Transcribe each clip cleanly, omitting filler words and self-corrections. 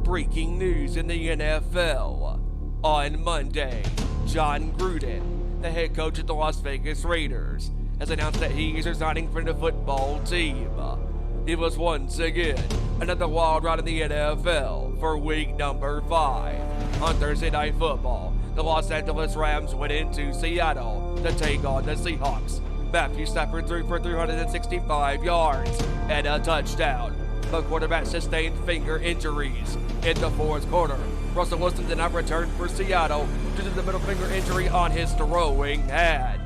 breaking news in the NFL. On Monday, John Gruden, the head coach of the Las Vegas Raiders, has announced that he is resigning from the football team. It was once again another wild ride in the NFL for week number 5. On Thursday Night Football, the Los Angeles Rams went into Seattle to take on the Seahawks. Matthew Stafford threw for 365 yards and a touchdown. The quarterback sustained finger injuries in the fourth quarter. Russell Wilson did not return for Seattle due to the middle finger injury on his throwing hand.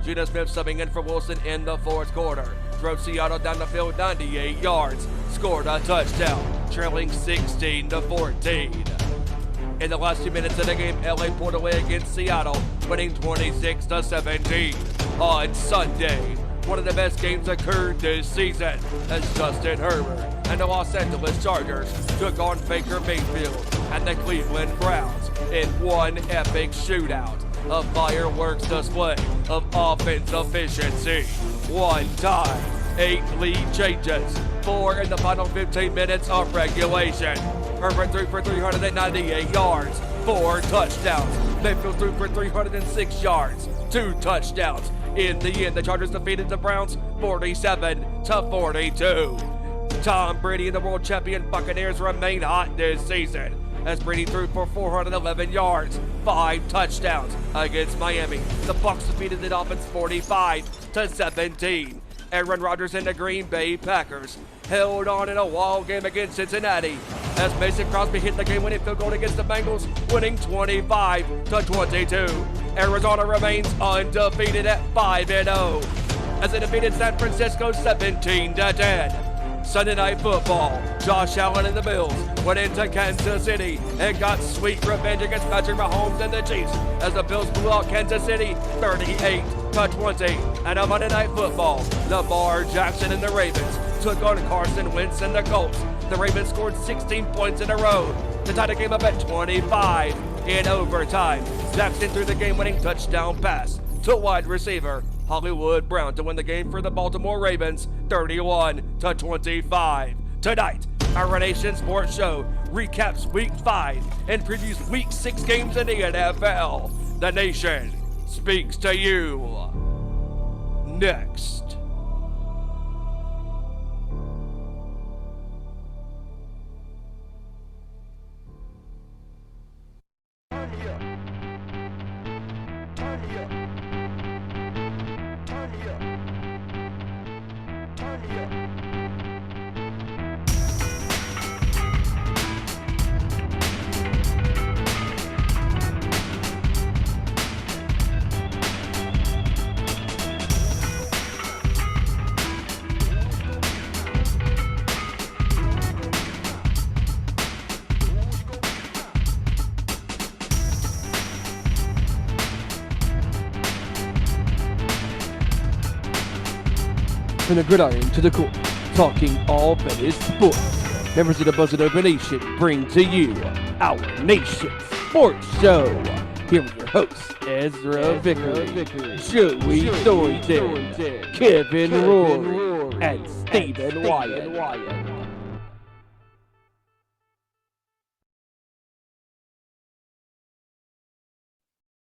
Geno Smith subbing in for Wilson in the fourth quarter drove Seattle down the field 98 yards, scored a touchdown, trailing 16-14. In the last 2 minutes of the game, LA pulled away against Seattle, winning 26-17. On Sunday, one of the best games occurred this season as Justin Herbert and the Los Angeles Chargers took on Baker Mayfield and the Cleveland Browns in one epic shootout, a fireworks display of offense efficiency. One time, 8 lead changes, 4 in the final 15 minutes of regulation. Herbert threw for 398 yards, 4 touchdowns. Mayfield threw for 306 yards, 2 touchdowns. In the end, the Chargers defeated the Browns 47-42. Tom Brady and the world champion Buccaneers remain hot this season as Brady threw for 411 yards, 5 touchdowns against Miami. The Bucs defeated the Dolphins 45-17. Aaron Rodgers and the Green Bay Packers held on in a wild game against Cincinnati as Mason Crosby hit the game-winning field goal against the Bengals, winning 25-22. Arizona remains undefeated at 5-0 as it defeated San Francisco 17-10. Sunday Night Football, Josh Allen and the Bills went into Kansas City and got sweet revenge against Patrick Mahomes and the Chiefs as the Bills blew out Kansas City 38-20. And on Monday Night Football, Lamar Jackson and the Ravens took on Carson Wentz and the Colts. The Ravens scored 16 points in a row to tie the game up at 25 in overtime. Jackson threw the game-winning touchdown pass to wide receiver Hollywood Brown to win the game for the Baltimore Ravens 31-25. Tonight, our Nation Sports Show recaps Week 5 and previews Week 6 games in the NFL. The Nation speaks to you next. From the gridiron to the court, talking all things sports. Members of the Buzzard Open Nation bring to you our Nation Sports Show. Here are your hosts, Ezra Vickery, Joey Thornton, Kevin Rorie, and Stephen Wyand.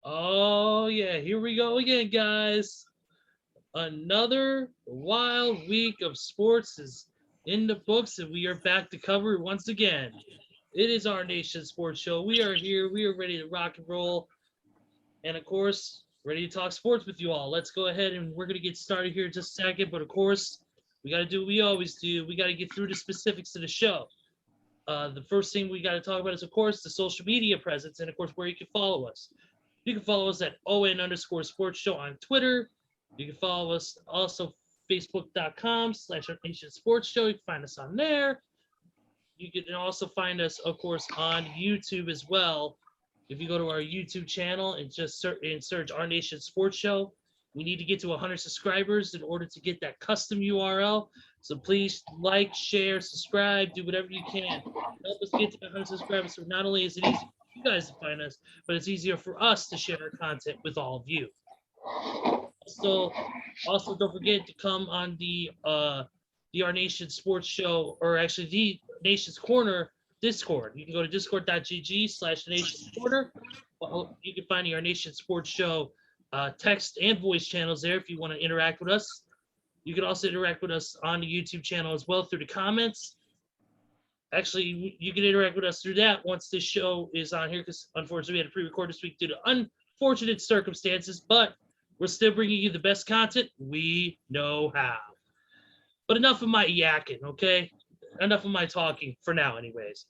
Oh yeah, here we go again, guys. Another wild week of sports is in the books, and we are back to cover once again. It is our Nation Sports Show. We are here. We are ready to rock and roll. And, of course, ready to talk sports with you all. Let's go ahead, and we're going to get started here in just a second. But, of course, we got to do what we always do. We got to get through the specifics of the show. The first thing we got to talk about is, of course, the social media presence and, of course, where you can follow us. You can follow us at ON_sports show on Twitter. You can follow us also facebook.com/Nation Sports Show. You can find us on there. You can also find us, of course, on YouTube as well. If you go to our YouTube channel and just search Our Nation Sports Show, we need to get to 100 subscribers in order to get that custom URL. So please like, share, subscribe, do whatever you can. Help us get to 100 subscribers. So not only is it easy for you guys to find us, but it's easier for us to share our content with all of you. So, also don't forget to come on the Our Nation Sports Show, or actually the Nation's Corner Discord. You can go to discord.gg/nationsporter. You can find our Nation Sports Show text and voice channels there if you want to interact with us. You can also interact with us on the YouTube channel as well through the comments. Actually, you can interact with us through that once this show is on here, because unfortunately we had to pre-record this week due to unfortunate circumstances, but we're still bringing you the best content we know how. But enough of my yakking, okay? Enough of my talking for now, anyways,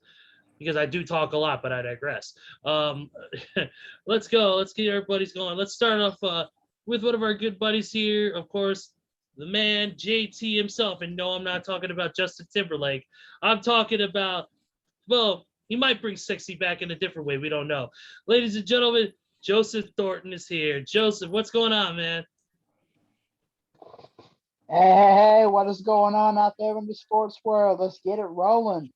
because I do talk a lot, but I digress. Let's go. Let's get our buddies going. Let's start off with one of our good buddies here, of course, the man, JT himself. And no, I'm not talking about Justin Timberlake. I'm talking about, well, he might bring sexy back in a different way. We don't know. Ladies and gentlemen, Joseph Thornton is here. Joseph, what's going on, man? Hey, what is going on out there in the sports world? Let's get it rolling.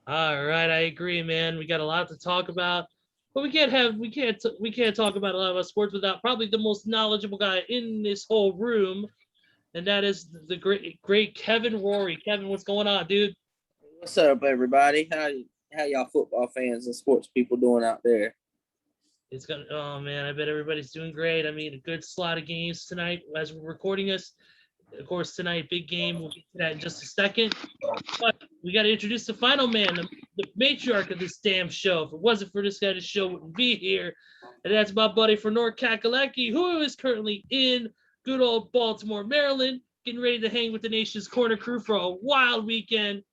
All right, I agree, man. We got a lot to talk about, but we can't talk about a lot of sports without probably the most knowledgeable guy in this whole room, and that is the great Kevin Rorie. Kevin, what's going on, dude? What's up, everybody? How y'all football fans and sports people doing out there? Oh man, I bet everybody's doing great. I mean, a good slot of games tonight as we're recording this. Of course, tonight, big game. We'll get to that in just a second. But we got to introduce the final man, the matriarch of this damn show. If it wasn't for this guy, the show wouldn't be here. And that's my buddy from North Kakalaki, who is currently in good old Baltimore, Maryland, getting ready to hang with the nation's corner crew for a wild weekend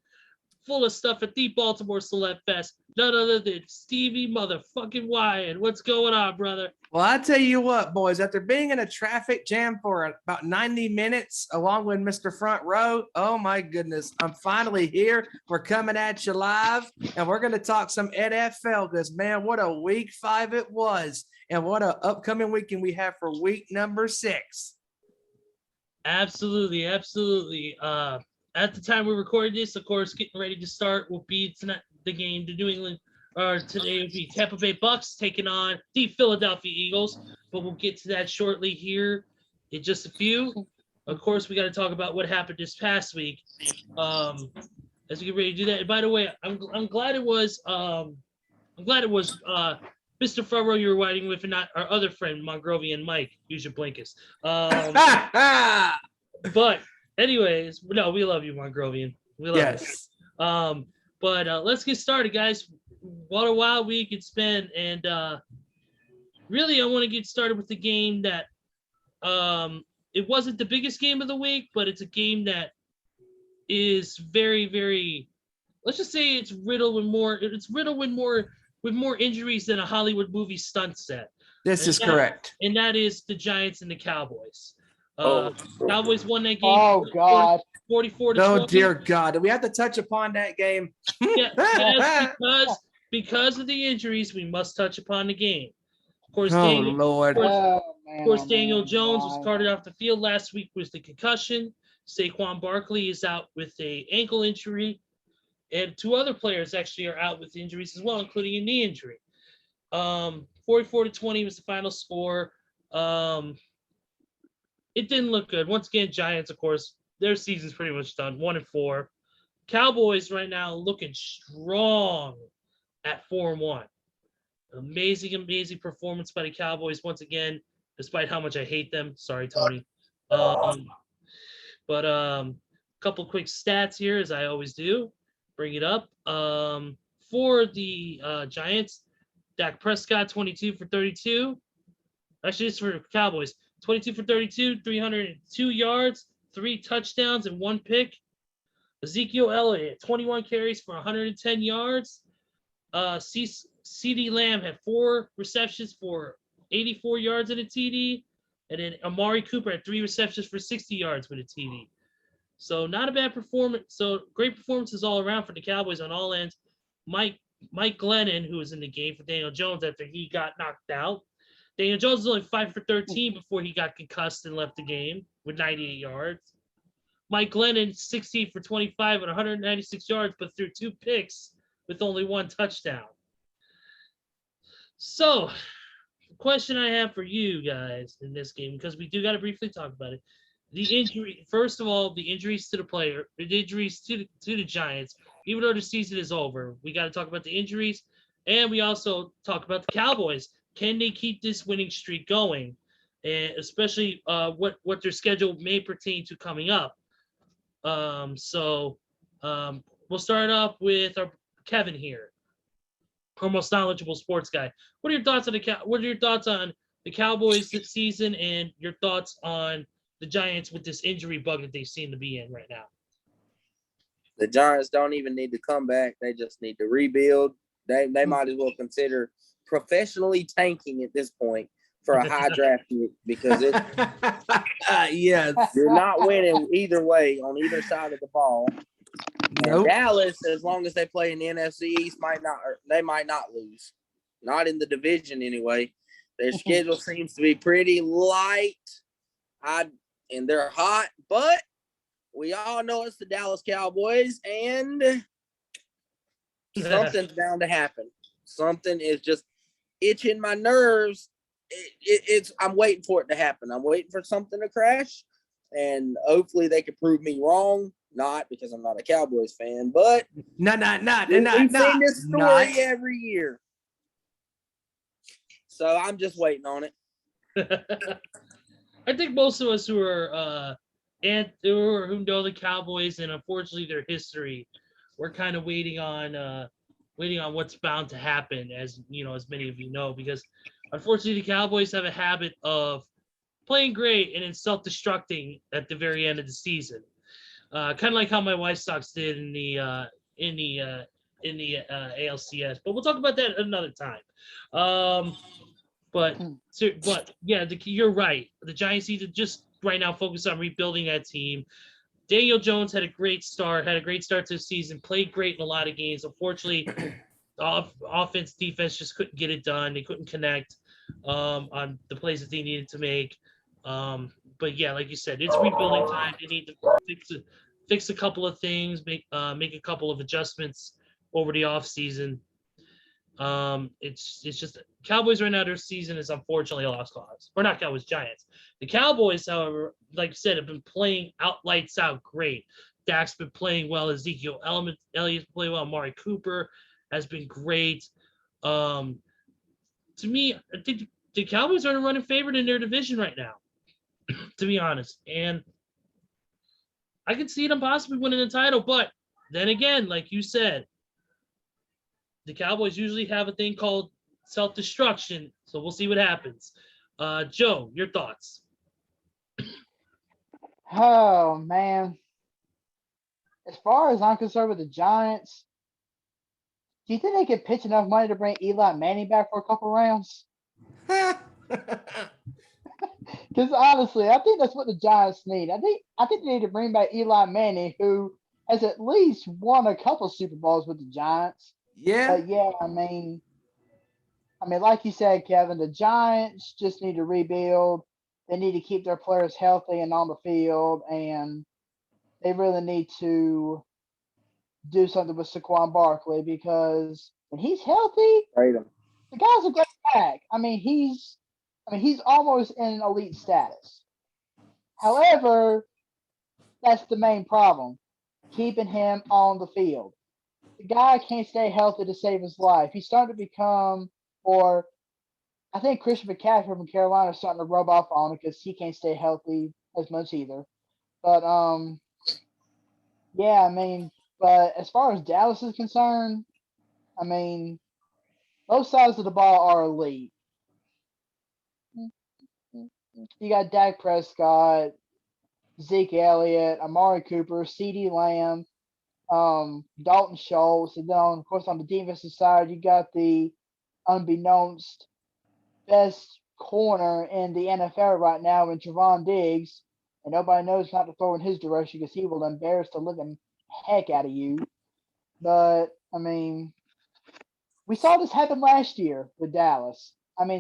full of stuff at the Baltimore Celeb Fest. None other than Stevie motherfucking Wyand. What's going on, brother? Well, I tell you what, boys, after being in a traffic jam for about 90 minutes, along with Mr. Front Row, oh my goodness, I'm finally here. We're coming at you live, and we're going to talk some NFL because, man, what a week 5 it was, and what an upcoming weekend we have for week number 6. Absolutely, absolutely. At the time we're recording this, of course, getting ready to start will be tonight. The game, the New England, or today will be Tampa Bay Bucks taking on the Philadelphia Eagles, but we'll get to that shortly here in just a few. Of course, we got to talk about what happened this past week. As we get ready to do that. And by the way, I'm glad it was Mr. Furrow you were riding with, and not our other friend Mongrovian Mike. Use your blinkers. But anyways, no, we love you, Mongrovian. We love you. But let's get started, guys. What a wild week it's been. And really, I want to get started with the game that it wasn't the biggest game of the week, but it's a game that is very, very, let's just say it's riddled with more injuries than a Hollywood movie stunt set. This is correct. And that is the Giants and the Cowboys. Cowboys won that game. Oh, God. 44-20. Oh, dear God. Do we have to touch upon that game? Yeah, because of the injuries, we must touch upon the game. Of course, Lord. Daniel Jones was carted off the field last week with the concussion. Saquon Barkley is out with a ankle injury. And 2 other players actually are out with injuries as well, including a knee injury. 44-20 was the final score. It didn't look good. Once again, Giants, of course, their season's pretty much done, 1-4. Cowboys right now looking strong at 4-1. Amazing performance by the Cowboys once again, despite how much I hate them. Sorry, Tony. But couple quick stats here, as I always do. Bring it up. For the Giants, Dak Prescott, 22 for 32. Actually, it's for Cowboys. 22 for 32, 302 yards, 3 touchdowns, and 1 pick. Ezekiel Elliott, 21 carries for 110 yards. CeeDee Lamb had 4 receptions for 84 yards and a TD. And then Amari Cooper had 3 receptions for 60 yards with a TD. So not a bad performance. So great performances all around for the Cowboys on all ends. Mike Glennon, who was in the game for Daniel Jones after he got knocked out. Daniel Jones was only 5 for 13 before he got concussed and left the game with 98 yards. Mike Glennon, 16 for 25 with 196 yards, but threw 2 picks with only 1 touchdown. So, the question I have for you guys in this game, because we do got to briefly talk about it. The injury, first of all, the injuries to the player, the injuries to the Giants even though the season is over, we got to talk about the injuries, and we also talk about the Cowboys. Can they keep this winning streak going, and especially what their schedule may pertain to coming up? So we'll start off with our Kevin here, our most knowledgeable sports guy. What are your thoughts on the Cowboys this season, and your thoughts on the Giants with this injury bug that they seem to be in right now? The Giants don't even need to come back. They just need to rebuild. They might as well consider professionally tanking at this point for a high draft pick because yes. you're not winning either way on either side of the ball. Nope. Dallas, as long as they play in the NFC East, might not lose. Not in the division anyway. Their schedule seems to be pretty light. And they're hot, but we all know it's the Dallas Cowboys, and something's bound to happen. Something is just itching my nerves. I'm waiting for it to happen. I'm waiting for something to crash, and hopefully they can prove me wrong. Not because I'm not a Cowboys fan, but We've seen this story every year. So I'm just waiting on it. I think most of us who are who know the Cowboys and unfortunately their history, we're kind of waiting on what's bound to happen, as you know, as many of you know, because unfortunately the Cowboys have a habit of playing great and then self-destructing at the very end of the season. Kind of like how my White Sox did in the ALCS, but we'll talk about that another time. But yeah, you're right. The Giants need to just right now focus on rebuilding that team. Daniel Jones had a great start to the season, played great in a lot of games. Unfortunately, offense, defense just couldn't get it done. They couldn't connect on the plays that they needed to make. But yeah, like you said, it's rebuilding time. They need to fix a couple of things, make a couple of adjustments over the offseason. It's just Cowboys right now, their season is unfortunately a lost cause. Or not Cowboys, Giants. The Cowboys, however, like you said, have been playing lights out great. Dak's been playing well. Ezekiel Elliott's playing well. Amari Cooper has been great. To me, I think the Cowboys are the running favorite in their division right now, to be honest. And I could see them possibly winning the title, but then again, like you said, the Cowboys usually have a thing called self-destruction, so we'll see what happens. Joe, your thoughts? Oh, man. As far as I'm concerned with the Giants, do you think they could pitch enough money to bring Eli Manning back for a couple rounds? Because honestly, I think that's what the Giants need. I think they need to bring back Eli Manning, who has at least won a couple Super Bowls with the Giants. Yeah. But yeah, I mean, like you said, Kevin, the Giants just need to rebuild. They need to keep their players healthy and on the field, and they really need to do something with Saquon Barkley because when he's healthy, the guy's a great back. He's almost in elite status. However, that's the main problem, keeping him on the field. The guy can't stay healthy to save his life. He's starting to become, or I think Christian McCaffrey from Carolina is starting to rub off on him because he can't stay healthy as much either. But yeah, but as far as Dallas is concerned, both sides of the ball are elite. You got Dak Prescott, Zeke Elliott, Amari Cooper, CeeDee Lamb, Dalton Schultz, and then of course on the defensive side you got the unbeknownst best corner in the NFL right now in Trevon Diggs, and nobody knows not to throw in his direction because he will embarrass the living heck out of you. But we saw this happen last year with Dallas.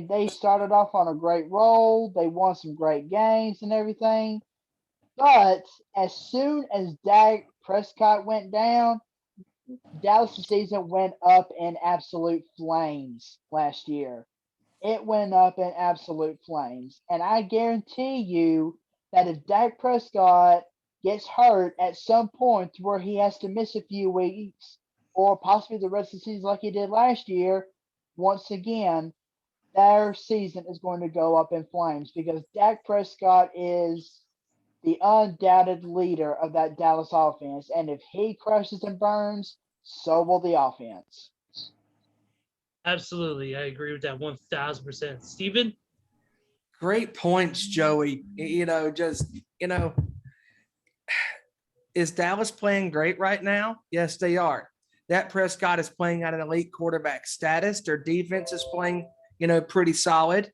They started off on a great roll. They won some great games and everything. But as soon as Dak Prescott went down, Dallas' season went up in absolute flames last year. It went up in absolute flames. And I guarantee you that if Dak Prescott gets hurt at some point to where he has to miss a few weeks or possibly the rest of the season like he did last year, once again, their season is going to go up in flames because Dak Prescott is the undoubted leader of that Dallas offense. And if he crashes and burns, so will the offense. Absolutely. I agree with that 1,000%. Steven? Great points, Joey. Is Dallas playing great right now? Yes, they are. Dak Prescott is playing at an elite quarterback status. Their defense is playing, pretty solid.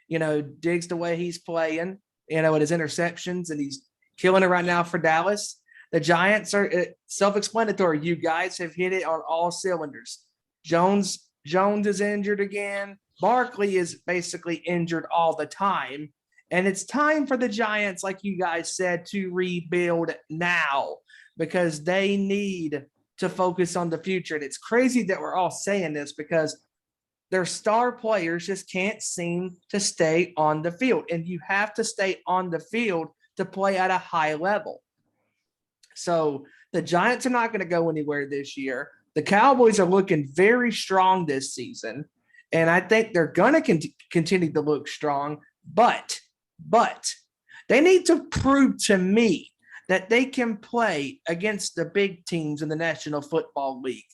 Diggs the way he's playing, with his interceptions, and he's killing it right now for Dallas. The Giants are self-explanatory. You guys have hit it on all cylinders. Jones is injured again. Barkley is basically injured all the time. And it's time for the Giants, like you guys said, to rebuild now because they need to focus on the future. And it's crazy that we're all saying this because their star players just can't seem to stay on the field. And you have to stay on the field to play at a high level. So the Giants are not going to go anywhere this year. The Cowboys are looking very strong this season. And I think they're going to continue to look strong. But they need to prove to me that they can play against the big teams in the National Football League.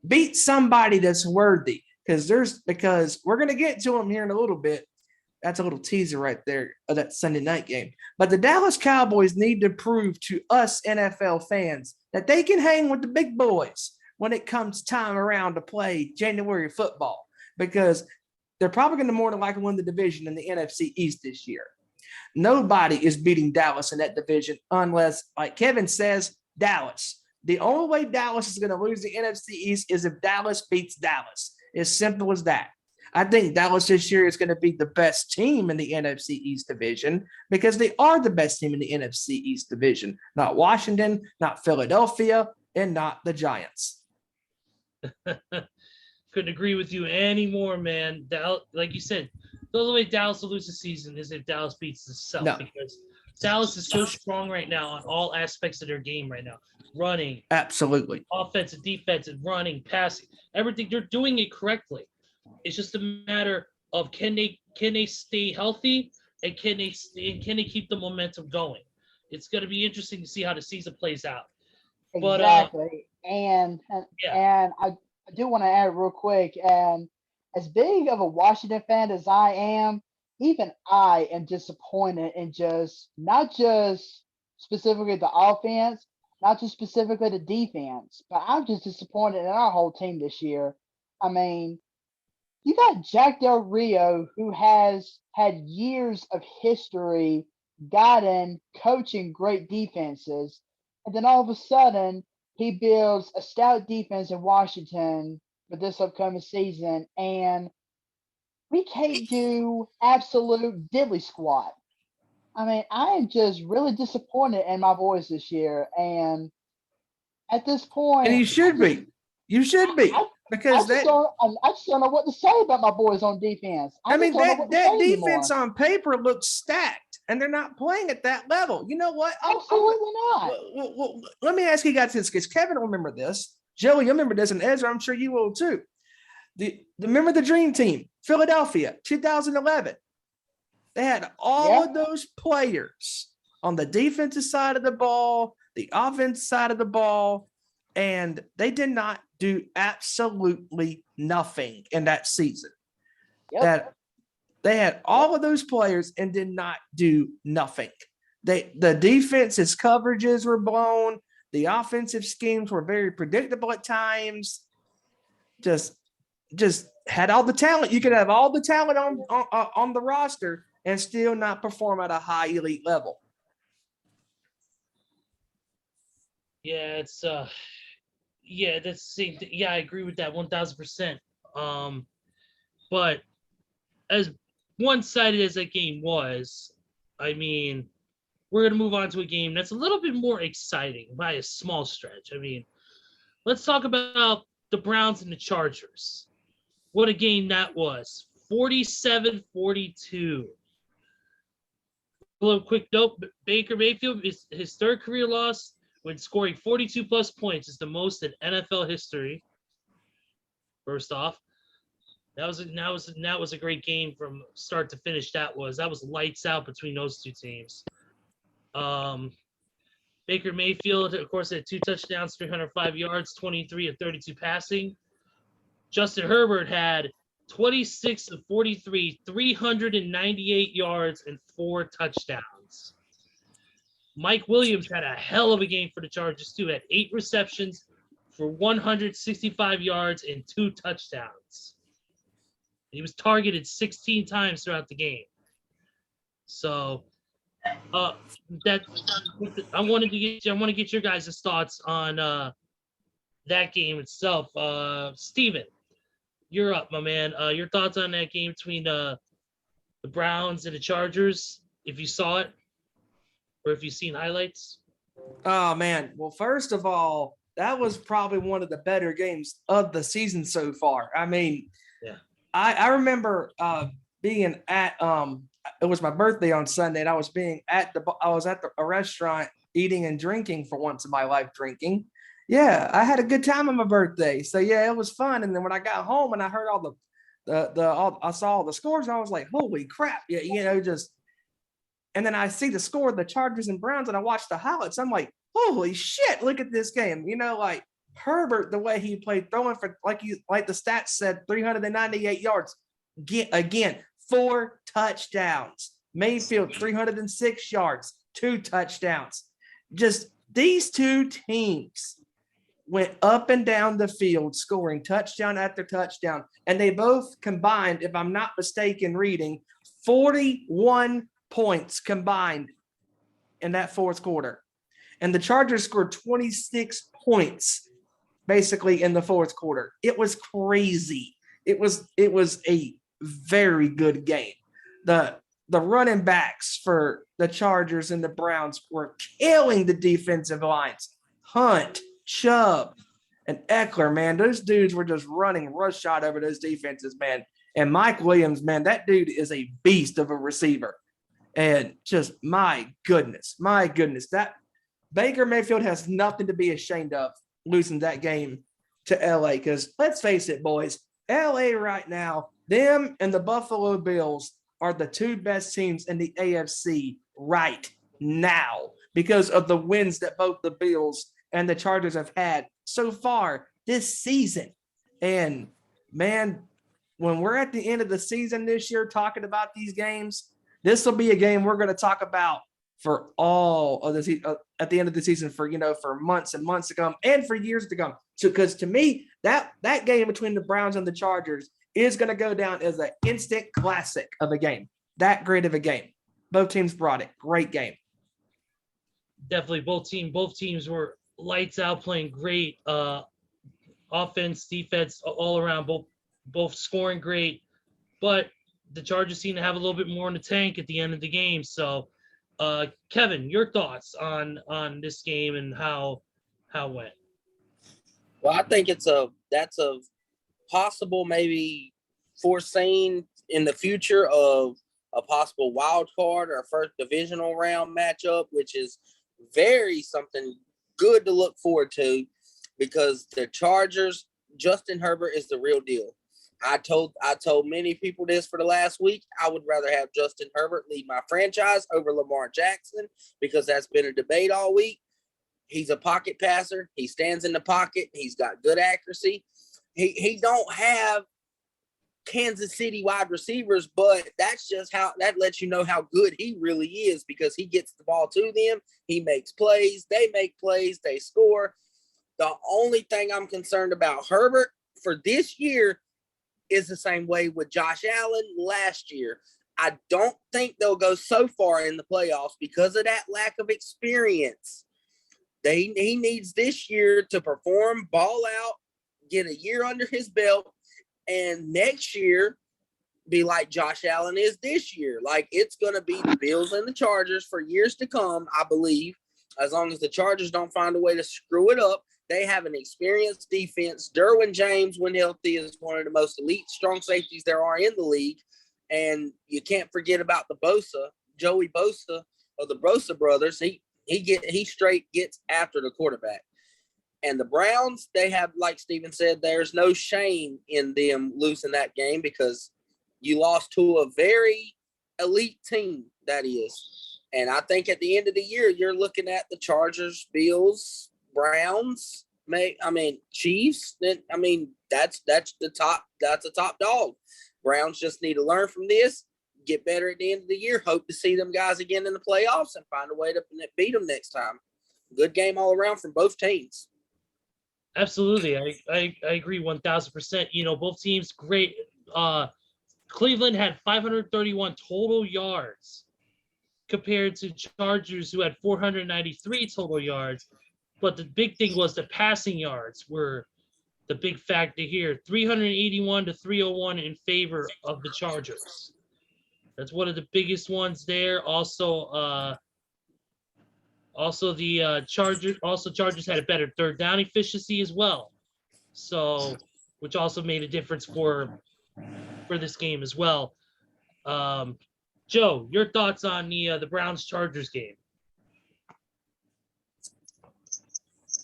Beat somebody that's worthy because we're going to get to them here in a little bit. That's a little teaser right there of that Sunday night game. But the Dallas Cowboys need to prove to us NFL fans that they can hang with the big boys when it comes time around to play January football because they're probably going to more than likely win the division in the NFC East this year. Nobody is beating Dallas in that division unless, like Kevin says, Dallas. The only way Dallas is going to lose the NFC East is if Dallas beats Dallas. As simple as that. I think Dallas this year is going to be the best team in the NFC East division because they are the best team in the NFC East division. Not Washington, not Philadelphia, and not the Giants. Couldn't agree with you anymore, man. Like you said, the only way Dallas will lose the season is if Dallas beats itself because Dallas is so strong right now on all aspects of their game right now. Running. Absolutely. Offensive, defensive, running, passing, everything. They're doing it correctly. It's just a matter of can they stay healthy and can they keep the momentum going. It's going to be interesting to see how the season plays out. Exactly. And I do want to add real quick, and as big of a Washington fan as I am, even I am disappointed in not just specifically the offense, not just specifically the defense, but I'm just disappointed in our whole team this year. I mean, you got Jack Del Rio, who has had years of history guiding, coaching great defenses, and then all of a sudden he builds a stout defense in Washington for this upcoming season, and we can't do absolute diddly squat. I mean, I am just really disappointed in my boys this year, and at this point, and you should be. You should be because I just don't know what to say about my boys on defense. That defense on paper looks stacked, and they're not playing at that level. You know what? Absolutely not. Well, let me ask you guys this, because Kevin will remember this. Joey, you remember this, and Ezra, I'm sure you will too. Remember the Dream Team, Philadelphia, 2011. They had all of those players on the defensive side of the ball, the offensive side of the ball, and they did not do absolutely nothing in that season. That they had all of those players and did not do nothing. The defense's coverages were blown. The offensive schemes were very predictable at times. Just had all the talent. You could have all the talent on the roster and still not perform at a high elite level. Yeah, it's that's the same thing. Yeah, I agree with that 1,000%. But as one-sided as that game was, I mean, we're gonna move on to a game that's a little bit more exciting by a small stretch. I mean, let's talk about the Browns and the Chargers. What a game that was. 47-42. A little quick note: Baker Mayfield is his third career loss when scoring 42 plus points is the most in NFL history. First off, that was a great game from start to finish. That was lights out between those two teams. Baker Mayfield, of course, had 2 touchdowns, 305 yards, 23 of 32 passing. Justin Herbert had 26 of 43, 398 yards, and 4 touchdowns. Mike Williams had a hell of a game for the Chargers, too, at 8 receptions for 165 yards and 2 touchdowns. He was targeted 16 times throughout the game. So that I want to get your guys' thoughts on that game itself. Steven, you're up, my man. Your thoughts on that game between the Browns and the Chargers, if you saw it or if you've seen highlights? Oh, man. Well, first of all, that was probably one of the better games of the season so far. I mean, yeah. I remember being at it was my birthday on Sunday, and I was at a restaurant eating and drinking for once in my life, drinking. Yeah, I had a good time on my birthday. So yeah, it was fun. And then when I got home and I heard I saw all the scores, I was like, holy crap. Yeah, and then I see the score of the Chargers and Browns, and I watch the highlights. I'm like, holy shit, look at this game. Like Herbert, the way he played, throwing for like the stats said, 398 yards. Again, 4 touchdowns. Mayfield, 306 yards, 2 touchdowns. Just these two teams went up and down the field, scoring touchdown after touchdown. And they both combined, if I'm not mistaken, reading 41 points combined in that fourth quarter. And the Chargers scored 26 points basically in the fourth quarter. It was crazy. It was a very good game. The running backs for the Chargers and the Browns were killing the defensive lines. Hunt, Chubb, and Eckler, man, those dudes were just running rush-shot over those defenses, man. And Mike Williams, man, that dude is a beast of a receiver. And just my goodness, that Baker Mayfield has nothing to be ashamed of losing that game to LA. Because let's face it, boys, LA right now, them and the Buffalo Bills are the 2 best teams in the AFC right now because of the wins that both the Bills and the Chargers have had so far this season. And man, when we're at the end of the season this year talking about these games, this will be a game we're going to talk about for all of the at the end of the season for months and months to come and for years to come. So, because to me, that game between the Browns and the Chargers is going to go down as an instant classic of a game. That great of a game. Both teams brought it. Great game. Definitely, both teams were lights out, playing great offense, defense, all around. Both scoring great, but the Chargers seem to have a little bit more in the tank at the end of the game. So, Kevin, your thoughts on this game and how it went? Well, I think that's a possible maybe foreseen in the future of a possible wild card or first divisional round matchup, which is very something good to look forward to because the Chargers, Justin Herbert is the real deal. I told many people this for the last week. I would rather have Justin Herbert lead my franchise over Lamar Jackson because that's been a debate all week. He's a pocket passer. He stands in the pocket. He's got good accuracy. He don't have Kansas City wide receivers, but that's just how that lets you know how good he really is because he gets the ball to them. He makes plays. They make plays. They score. The only thing I'm concerned about Herbert for this year is the same way with Josh Allen last year. I don't think they'll go so far in the playoffs because of that lack of experience. He needs this year to perform, ball out, get a year under his belt, and next year be like Josh Allen is this year. Like it's going to be the Bills and the Chargers for years to come, I believe, as long as the Chargers don't find a way to screw it up. They have an experienced defense. Derwin James, when healthy, is one of the most elite strong safeties there are in the league. And you can't forget about the Bosa Joey Bosa of the Bosa brothers. He straight gets after the quarterback. And the Browns, they have, like Steven said, there's no shame in them losing that game because you lost to a very elite team, that is. And I think at the end of the year, you're looking at the Chargers, Bills, Browns, Chiefs. That's the top. That's a top dog. Browns just need to learn from this, get better at the end of the year. Hope to see them guys again in the playoffs and find a way to beat them next time. Good game all around from both teams. Absolutely, I agree 1,000%. Both teams great. Cleveland had 531 total yards compared to Chargers, who had 493 total yards. But the big thing was the passing yards were the big factor here. 381 to 301 in favor of the Chargers. That's one of the biggest ones there. Also, the Chargers had a better third down efficiency as well. So, which also made a difference for this game as well. Joe, your thoughts on the Browns-Chargers game?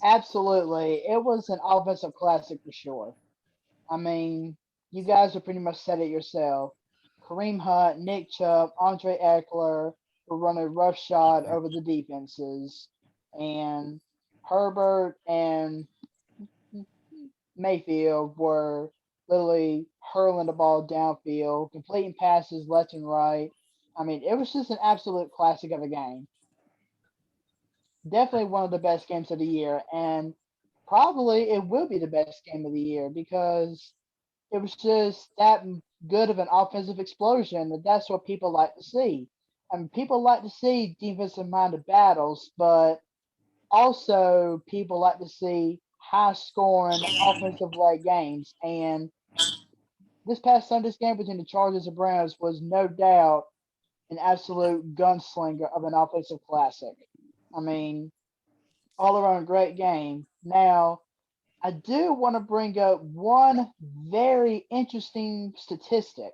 Absolutely. It was an offensive classic for sure. I mean, you guys have pretty much said it yourself. Kareem Hunt, Nick Chubb, Andre Eckler were running roughshod over the defenses. And Herbert and Mayfield were literally hurling the ball downfield, completing passes left and right. I mean, it was just an absolute classic of a game. Definitely one of the best games of the year, and probably it will be the best game of the year because it was just that good of an offensive explosion that that's what people like to see. I mean, people like to see defensive-minded battles, but also people like to see high-scoring offensive-led games. And this past Sunday's game between the Chargers and Browns was no doubt an absolute gunslinger of an offensive classic. I mean, all around great game. Now, I do want to bring up one very interesting statistic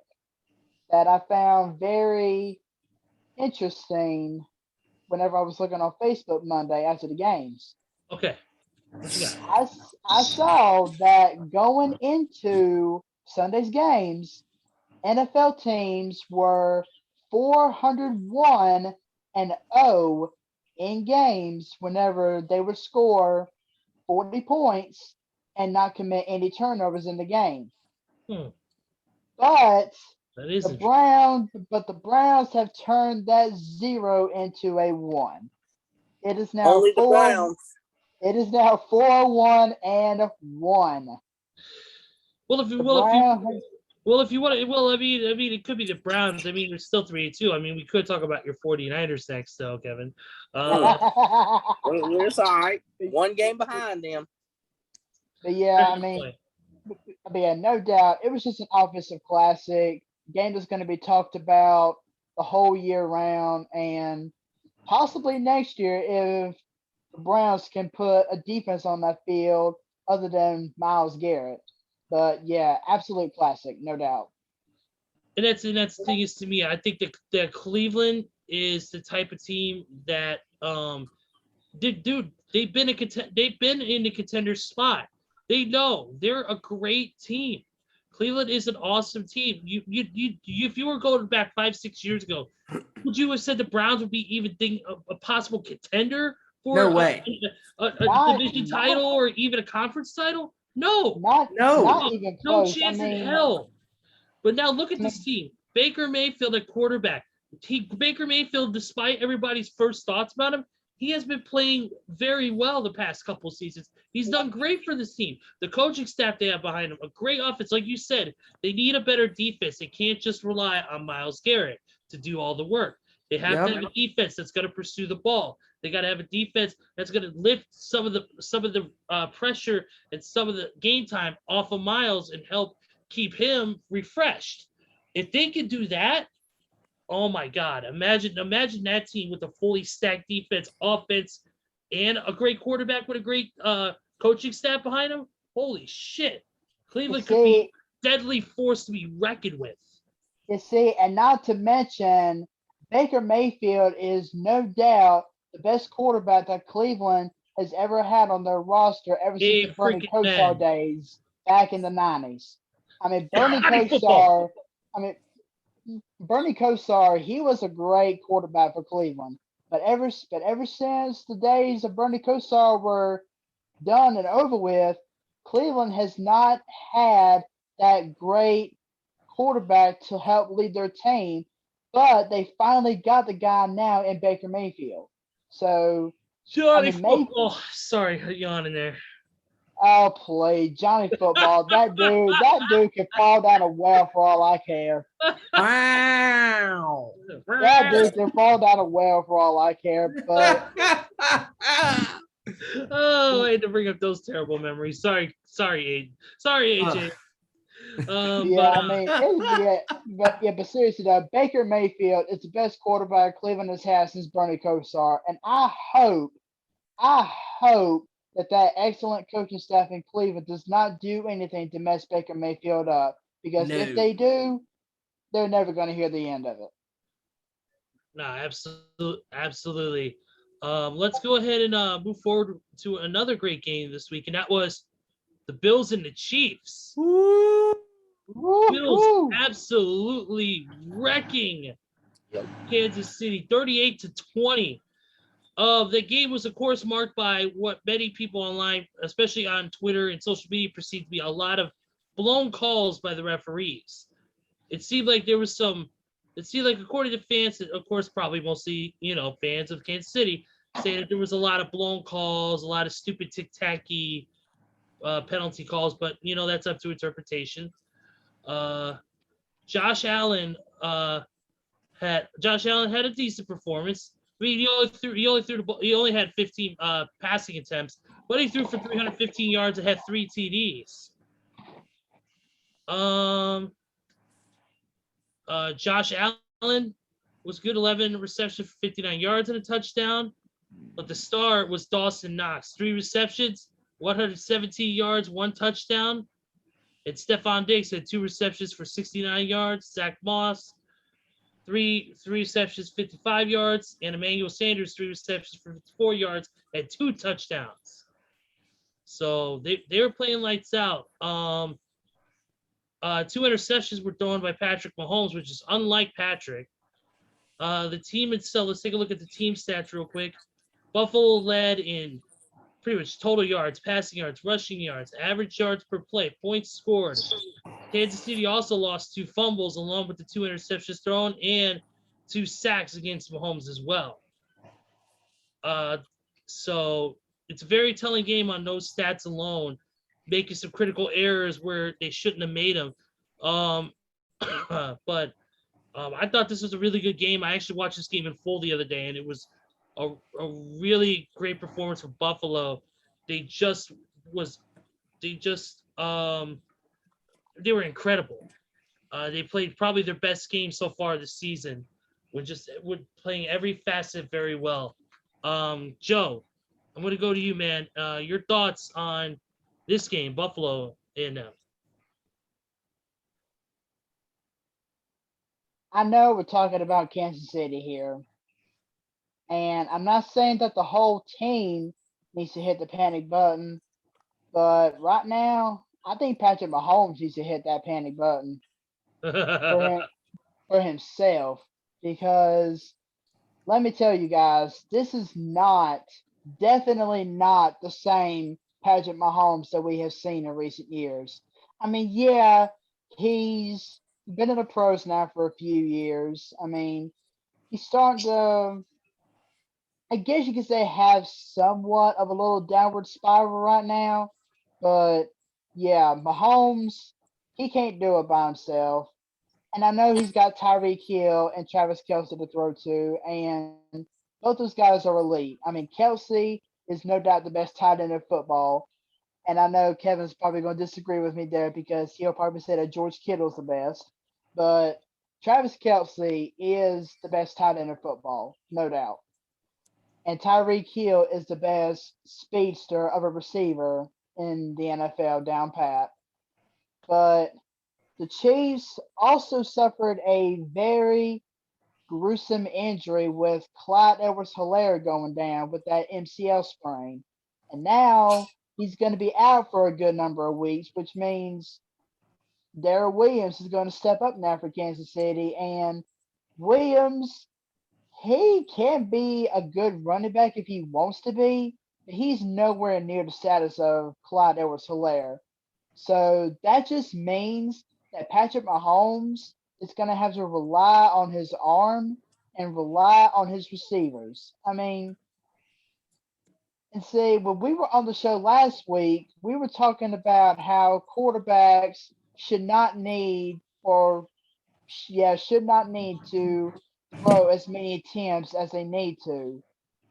that I found very interesting whenever I was looking on Facebook Monday after the games. Okay. I saw that going into Sunday's games, NFL teams were 401-0 in games whenever they would score 40 points and not commit any turnovers in the game. But the Browns have turned that 0 into a 1. It is now Only the Browns. It is now 4-1-1. If you want to, it could be the Browns. I mean, they're still 3-2. I mean, we could talk about your 49ers next, though, Kevin. It's all right. One game behind them. But yeah, no doubt, it was just an offensive classic. Game that's going to be talked about the whole year round, and possibly next year if the Browns can put a defense on that field other than Myles Garrett. But yeah, absolute classic, no doubt. And that's the thing is, to me, I think that Cleveland is the type of team that they've been in the contender spot. They know they're a great team. Cleveland is an awesome team. You if you were going back 5-6 years ago, would you have said the Browns would be even a possible contender for a division title or even a conference title? No, not even close. No chance in hell. But now look at this team. Baker Mayfield at quarterback. Baker Mayfield, despite everybody's first thoughts about him, he has been playing very well the past couple of seasons. He's done great for this team. The coaching staff they have behind him, a great offense. Like you said, they need a better defense. They can't just rely on Myles Garrett to do all the work. They have to have a defense that's going to pursue the ball. They got to have a defense that's going to lift some of the pressure and some of the game time off of Myles and help keep him refreshed. If they can do that, oh my God! Imagine that team with a fully stacked defense, offense, and a great quarterback with a great coaching staff behind him. Holy shit! Cleveland could be a deadly force to be reckoned with. You see, and not to mention Baker Mayfield is no doubt the best quarterback that Cleveland has ever had on their roster ever since the Bernie freaking Kosar man. days back in the 90s. I mean, Johnny football. Bernie Kosar, he was a great quarterback for Cleveland. But ever since the days of Bernie Kosar were done and over with, Cleveland has not had that great quarterback to help lead their team. But they finally got the guy now in Baker Mayfield. So, Johnny Mayfield. football. Sorry, yawning there. Oh, play Johnny Football. That dude can fall down a well for all I care. Wow. That dude can fall down a well for all I care. But Oh, I had to bring up those terrible memories. Sorry, AJ. But seriously though, Baker Mayfield is the best quarterback Cleveland has had since Bernie Kosar, and I hope that excellent coaching staff in Cleveland does not do anything to mess Baker Mayfield up, because No. if they do, they're never going to hear the end of it. No, absolutely. Let's go ahead and move forward to another great game this week, and that was the Bills and the Chiefs. Bills absolutely wrecking Kansas City, 38-20. The game was, of course, marked by what many people online, especially on Twitter and social media, perceived to be a lot of blown calls by the referees. It seemed like according to fans, of course, probably mostly, fans of Kansas City, saying that there was a lot of blown calls, a lot of stupid tic-tacky penalty calls, but, that's up to interpretation. Josh Allen had a decent performance. I mean, he only had 15 passing attempts, but he threw for 315 yards and had 3 TDs. Josh Allen was good, 11 receptions for 59 yards and a touchdown. But the star was Dawson Knox, 3 receptions, 117 yards, 1 touchdown. And Stephon Diggs had 2 receptions for 69 yards. Zach Moss, 3 receptions, 55 yards. And Emmanuel Sanders, 3 receptions for 54 yards and 2 touchdowns. So they were playing lights out. 2 interceptions were thrown by Patrick Mahomes, which is unlike Patrick. The team itself, let's take a look at the team stats real quick. Buffalo led in pretty much total yards, passing yards, rushing yards, average yards per play, points scored. Kansas City also lost 2 fumbles along with the 2 interceptions thrown and 2 sacks against Mahomes as well. So it's a very telling game on those stats alone, making some critical errors where they shouldn't have made them. But I thought this was a really good game. I actually watched this game in full the other day, and it was a really great performance for Buffalo. They were incredible. They played probably their best game so far this season, with playing every facet very well. Joe, I'm going to go to you, man. Your thoughts on this game, Buffalo and I know we're talking about Kansas City here, and I'm not saying that the whole team needs to hit the panic button, but right now, I think Patrick Mahomes needs to hit that panic button for himself, because let me tell you guys, this is definitely not the same Patrick Mahomes that we have seen in recent years. I mean, yeah, he's been in the pros now for a few years. I mean, he's starting to, I guess you could say, have somewhat of a little downward spiral right now. But yeah, Mahomes, he can't do it by himself. And I know he's got Tyreek Hill and Travis Kelce to throw to, and both those guys are elite. I mean, Kelce is no doubt the best tight end in football. And I know Kevin's probably going to disagree with me there, because he'll probably say that George Kittle's the best. But Travis Kelce is the best tight end in football, no doubt. And Tyreek Hill is the best speedster of a receiver in the NFL, down pat. But the Chiefs also suffered a very gruesome injury with Clyde Edwards-Helaire going down with that MCL sprain. And now he's going to be out for a good number of weeks, which means Darrell Williams is going to step up now for Kansas City. And Williams, he can be a good running back if he wants to be, but he's nowhere near the status of Clyde Edwards-Helaire. So that just means that Patrick Mahomes is going to have to rely on his arm and rely on his receivers. I mean, and see, when we were on the show last week, we were talking about how quarterbacks should not need to throw as many attempts as they need to.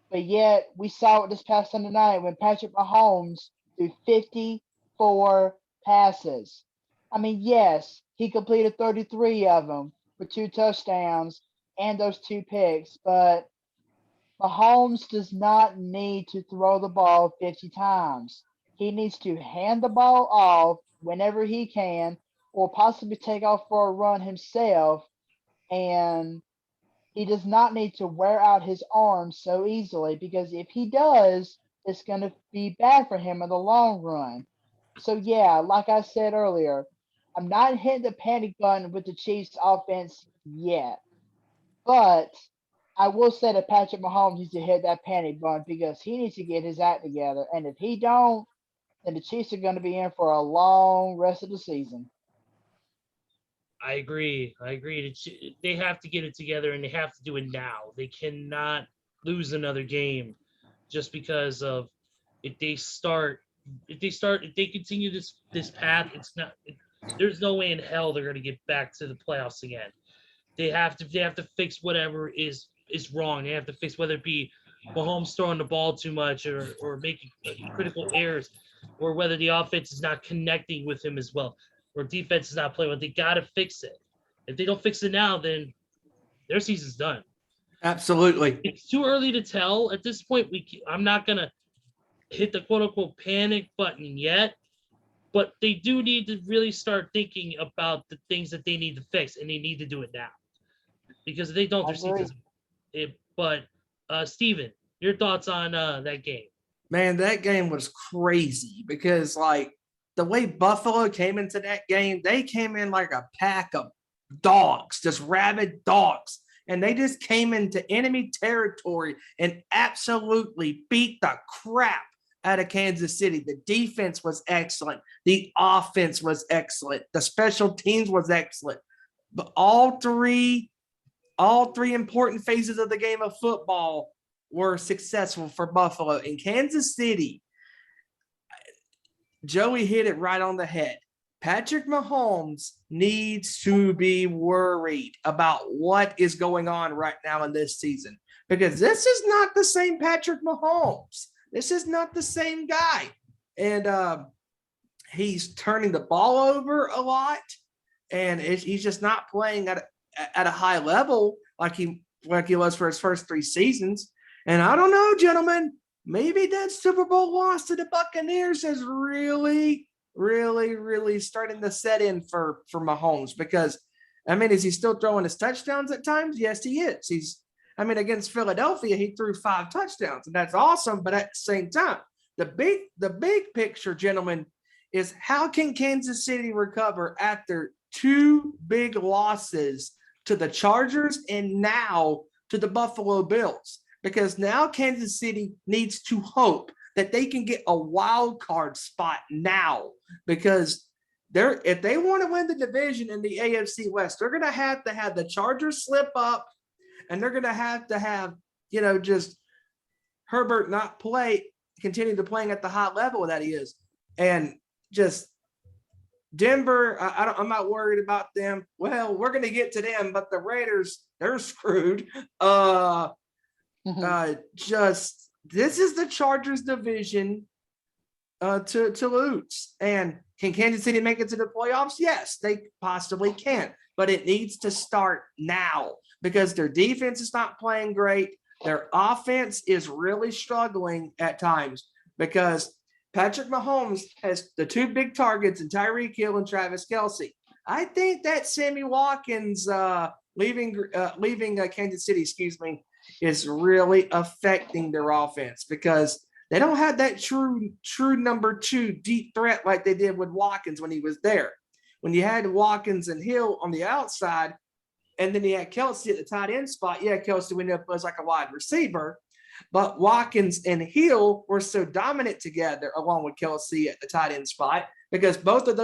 But yet, we saw it this past Sunday night when Patrick Mahomes threw 54 passes. I mean, yes, he completed 33 of them for 2 touchdowns and those 2 picks, but Mahomes does not need to throw the ball 50 times. He needs to hand the ball off whenever he can, or possibly take off for a run himself, and he does not need to wear out his arms so easily, because if he does, it's going to be bad for him in the long run. So, yeah, like I said earlier, I'm not hitting the panic button with the Chiefs offense yet. But I will say that Patrick Mahomes needs to hit that panic button because he needs to get his act together. And if he don't, then the Chiefs are going to be in for a long rest of the season. I agree. They have to get it together, and they have to do it now. They cannot lose another game just because of if they continue this path. There's no way in hell they're going to get back to the playoffs again. They have to fix whatever is wrong. They have to fix whether it be Mahomes throwing the ball too much or making critical errors, or whether the offense is not connecting with him as well, or defense is not playing well. They got to fix it. If they don't fix it now, then their season's done. Absolutely. It's too early to tell. At this point, I'm not going to hit the quote-unquote panic button yet, but they do need to really start thinking about the things that they need to fix, and they need to do it now. Because if they don't, their season's But, Steven, your thoughts on that game? Man, that game was crazy because, like, the way Buffalo came into that game, they came in like a pack of dogs, just rabid dogs. And they just came into enemy territory and absolutely beat the crap out of Kansas City. The defense was excellent. The offense was excellent. The special teams was excellent. But all three important phases of the game of football were successful for Buffalo. In Kansas City, Joey hit it right on the head. Patrick Mahomes needs to be worried about what is going on right now in this season, because this is not the same Patrick Mahomes. This is not the same guy. And he's turning the ball over a lot, and he's just not playing at a high level like he was for his first 3 seasons. And I don't know, gentlemen, maybe that Super Bowl loss to the Buccaneers is really starting to set in for Mahomes, because, I mean, is he still throwing his touchdowns at times? Yes, he is. Against Philadelphia, he threw 5 touchdowns, and that's awesome. But at the same time, the big picture, gentlemen, is how can Kansas City recover after 2 big losses to the Chargers and now to the Buffalo Bills? Because now Kansas City needs to hope that they can get a wild card spot now, because if they want to win the division in the AFC West, they're going to have the Chargers slip up, and they're going to have, just Herbert not continue to playing at the high level that he is. And just Denver, I'm not worried about them. Well, we're going to get to them, but the Raiders, they're screwed. This is the Chargers division to lose. And can Kansas City make it to the playoffs? Yes, they possibly can, but it needs to start now, because their defense is not playing great. Their offense is really struggling at times, because Patrick Mahomes has the 2 big targets in Tyreek Hill and Travis Kelce. I think that Sammy Watkins leaving Kansas City, is really affecting their offense because they don't have that true number 2 deep threat like they did with Watkins when he was there. When you had Watkins and Hill on the outside, and then you had Kelce at the tight end spot. Yeah, Kelce went up as like a wide receiver, but Watkins and Hill were so dominant together along with Kelce at the tight end spot because both of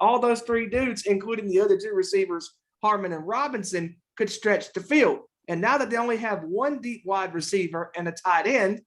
all those 3 dudes, including the other 2 receivers, Harmon and Robinson, could stretch the field. And now that they only have 1 deep wide receiver and a tight end,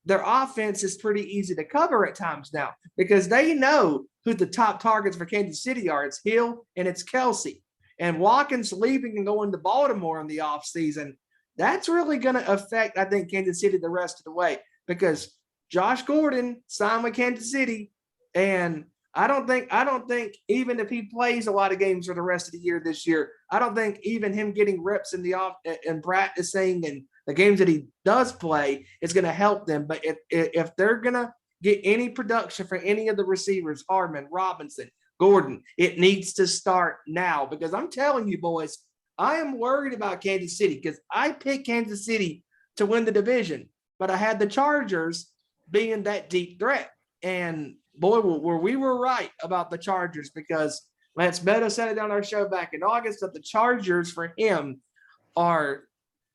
their offense is pretty easy to cover at times now because they know who the top targets for Kansas City are. It's Hill and it's Kelce. And Watkins leaving and going to Baltimore in the offseason, that's really going to affect, I think, Kansas City the rest of the way because Josh Gordon signed with Kansas City, and I don't think even if he plays a lot of games for the rest of the year this year, I don't think even him getting reps in the off and practicing and the games that he does play is going to help them. But if they're going to get any production for any of the receivers, Harmon, Robinson, Gordon, it needs to start now because I'm telling you, boys, I am worried about Kansas City because I picked Kansas City to win the division, but I had the Chargers being that deep threat. And boy, were we right about the Chargers because Lance Meadows said it on our show back in August that the Chargers for him are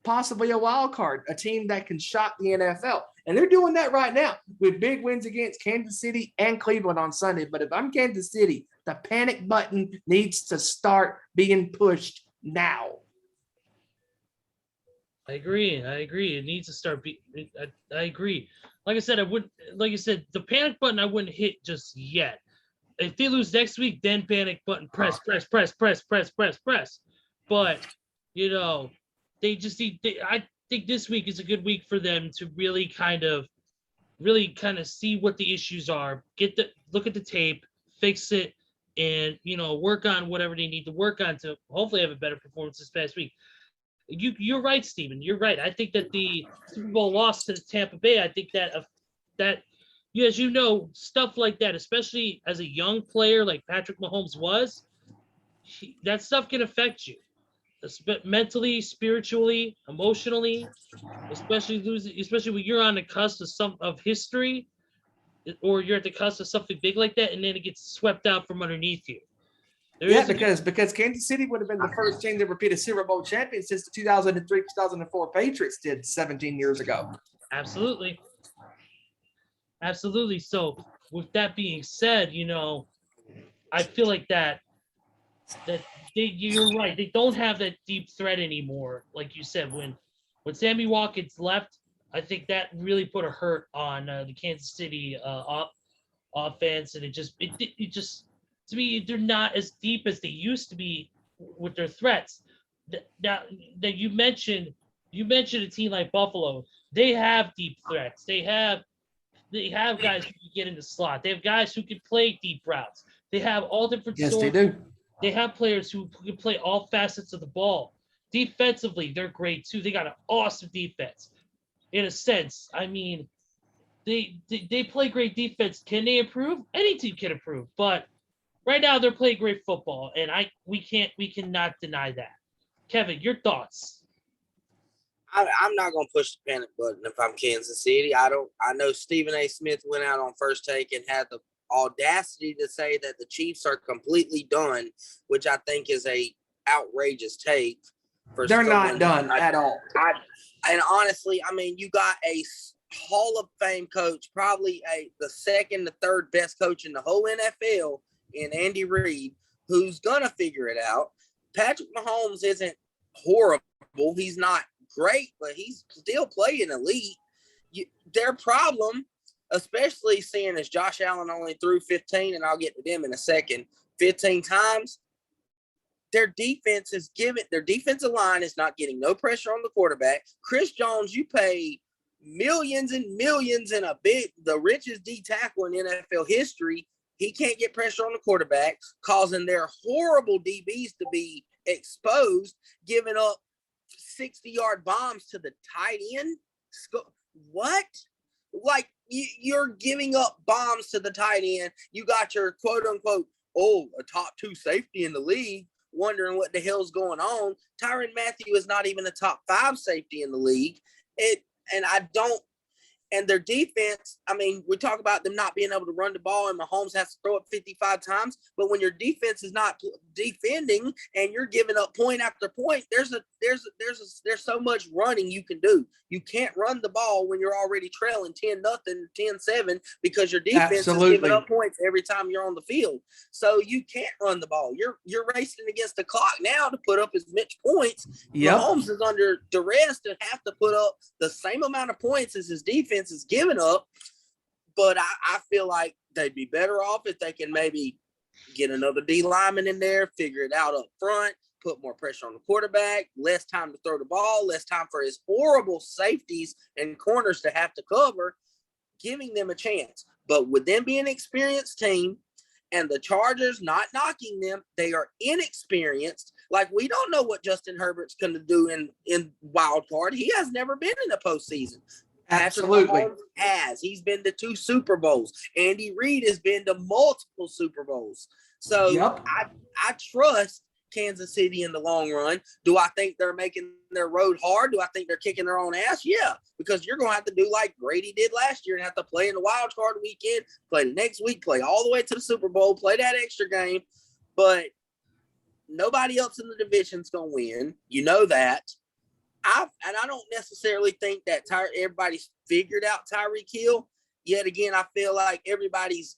possibly a wild card, a team that can shock the NFL. And they're doing that right now with big wins against Kansas City and Cleveland on Sunday. But if I'm Kansas City, the panic button needs to start being pushed now. I agree. It needs to start. I agree. Like I said, the panic button I wouldn't hit just yet. If they lose next week, then panic button press. But they just need. I think this week is a good week for them to really kind of see what the issues are. Look at the tape, fix it, and work on whatever they need to work on to hopefully have a better performance this past week. You're right, Steven. You're right. I think that the Super Bowl loss to Tampa Bay, I think that as stuff like that, especially as a young player like Patrick Mahomes was, that stuff can affect you, mentally, spiritually, emotionally, especially when you're on the cusp of history, or you're at the cusp of something big like that, and then it gets swept out from underneath you. Because Kansas City would have been the first team to repeat a Super Bowl champion since the 2003-2004 Patriots did 17 years ago. Absolutely. So with that being said, I feel like that you're right. They don't have that deep threat anymore. Like you said, when Sammy Watkins left, I think that really put a hurt on the Kansas City offense, and it just to me, they're not as deep as they used to be with their threats. Now that you mentioned a team like Buffalo, they have deep threats. They have guys who can get in the slot. They have guys who can play deep routes. They have all different Yes, sorts. they do. They have players who can play all facets of the ball. Defensively, they're great too. They got an awesome defense. In a sense, I mean, they play great defense. Can they improve? Any team can improve, but right now they're playing great football, and we cannot deny that. Kevin, your thoughts? I'm not gonna push the panic button if I'm Kansas City. I know Stephen A. Smith went out on First Take and had the audacity to say that the Chiefs are completely done, which I think is a outrageous take. They're not done at all. And honestly, I mean, you got a Hall of Fame coach, probably the second to third best coach in the whole NFL in Andy Reid, who's gonna figure it out. Patrick Mahomes isn't horrible. He's not great, but he's still playing elite. Their problem, especially seeing as Josh Allen only threw 15, and I'll get to them in a second, 15 times, their defensive line is not getting no pressure on the quarterback. Chris Jones, you pay millions and millions in the richest D tackle in NFL history. He can't get pressure on the quarterback, causing their horrible DBs to be exposed, giving up 60-yard bombs to the tight end. What? Like, you're giving up bombs to the tight end. You got your quote-unquote, a top 2 safety in the league. wondering what the hell's going on. Tyrann Mathieu is not even a top 5 safety in the league. And their defense, I mean, we talk about them not being able to run the ball and Mahomes has to throw it 55 times. But when your defense is not defending and you're giving up point after point, there's so much running you can do. You can't run the ball when you're already trailing 10-0, 10-7 because your defense is giving up points every time you're on the field. So you can't run the ball. You're racing against the clock now to put up as much points. Yep. Mahomes is under duress to have to put up the same amount of points as his defense is giving up, but I feel like they'd be better off if they can maybe get another D lineman in there, figure it out up front, put more pressure on the quarterback, less time to throw the ball, less time for his horrible safeties and corners to have to cover, giving them a chance. But with them being an experienced team and the Chargers not knocking them, they are inexperienced. Like, we don't know what Justin Herbert's going to do in wild card. He has never been in a postseason. Absolutely. He's been to 2 Super Bowls. Andy Reid has been to multiple Super Bowls. So I trust Kansas City in the long run. Do I think they're making their road hard? Do I think they're kicking their own ass? Yeah, because you're going to have to do like Brady did last year and have to play in the wild card weekend, play the next week, play all the way to the Super Bowl, play that extra game. But nobody else in the division is going to win. You know that. I don't necessarily think that everybody's figured out Tyreek Hill. Yet again, I feel like everybody's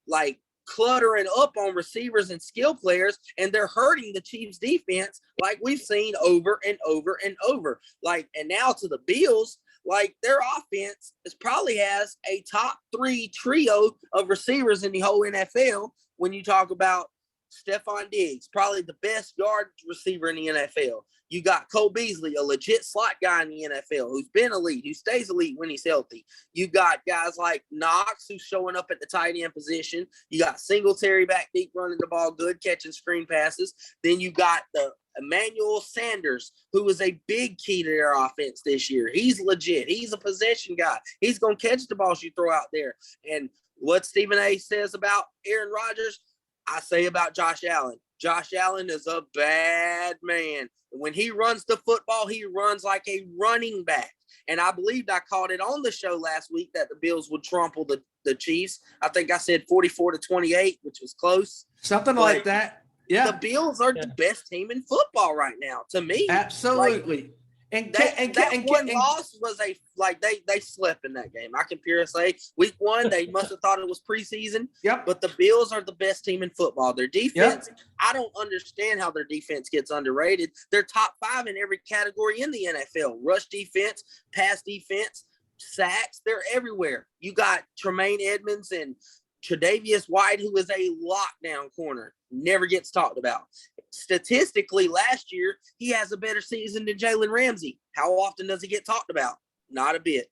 like cluttering up on receivers and skill players, and they're hurting the Chiefs defense like we've seen over and over and over. Like, and now to the Bills, like their offense probably has a top 3 trio of receivers in the whole NFL. When you talk about Stephon Diggs, probably the best yard receiver in the NFL. You got Cole Beasley, a legit slot guy in the NFL who's been elite, who stays elite when he's healthy. You got guys like Knox who's showing up at the tight end position. You got Singletary back deep running the ball, good catching screen passes. Then you got the Emmanuel Sanders, who is a big key to their offense this year. He's legit. He's a possession guy. He's going to catch the balls you throw out there. And what Stephen A. says about Aaron Rodgers, I say about Josh Allen. Josh Allen is a bad man. When he runs the football, he runs like a running back. And I believed I called it on the show last week that the Bills would trample the Chiefs. I think I said 44-28, which was close. Something like that. Yeah. The Bills are the best team in football right now, to me. Absolutely. Like, that one loss was they slept in that game. I can purely say week 1, they must have thought it was preseason. Yep. But the Bills are the best team in football. Their defense, I don't understand how their defense gets underrated. They're top 5 in every category in the NFL. Rush defense, pass defense, sacks, they're everywhere. You got Tremaine Edmonds and Tre'Davious White, who is a lockdown corner, never gets talked about. Statistically, last year, he has a better season than Jalen Ramsey. How often does he get talked about? Not a bit.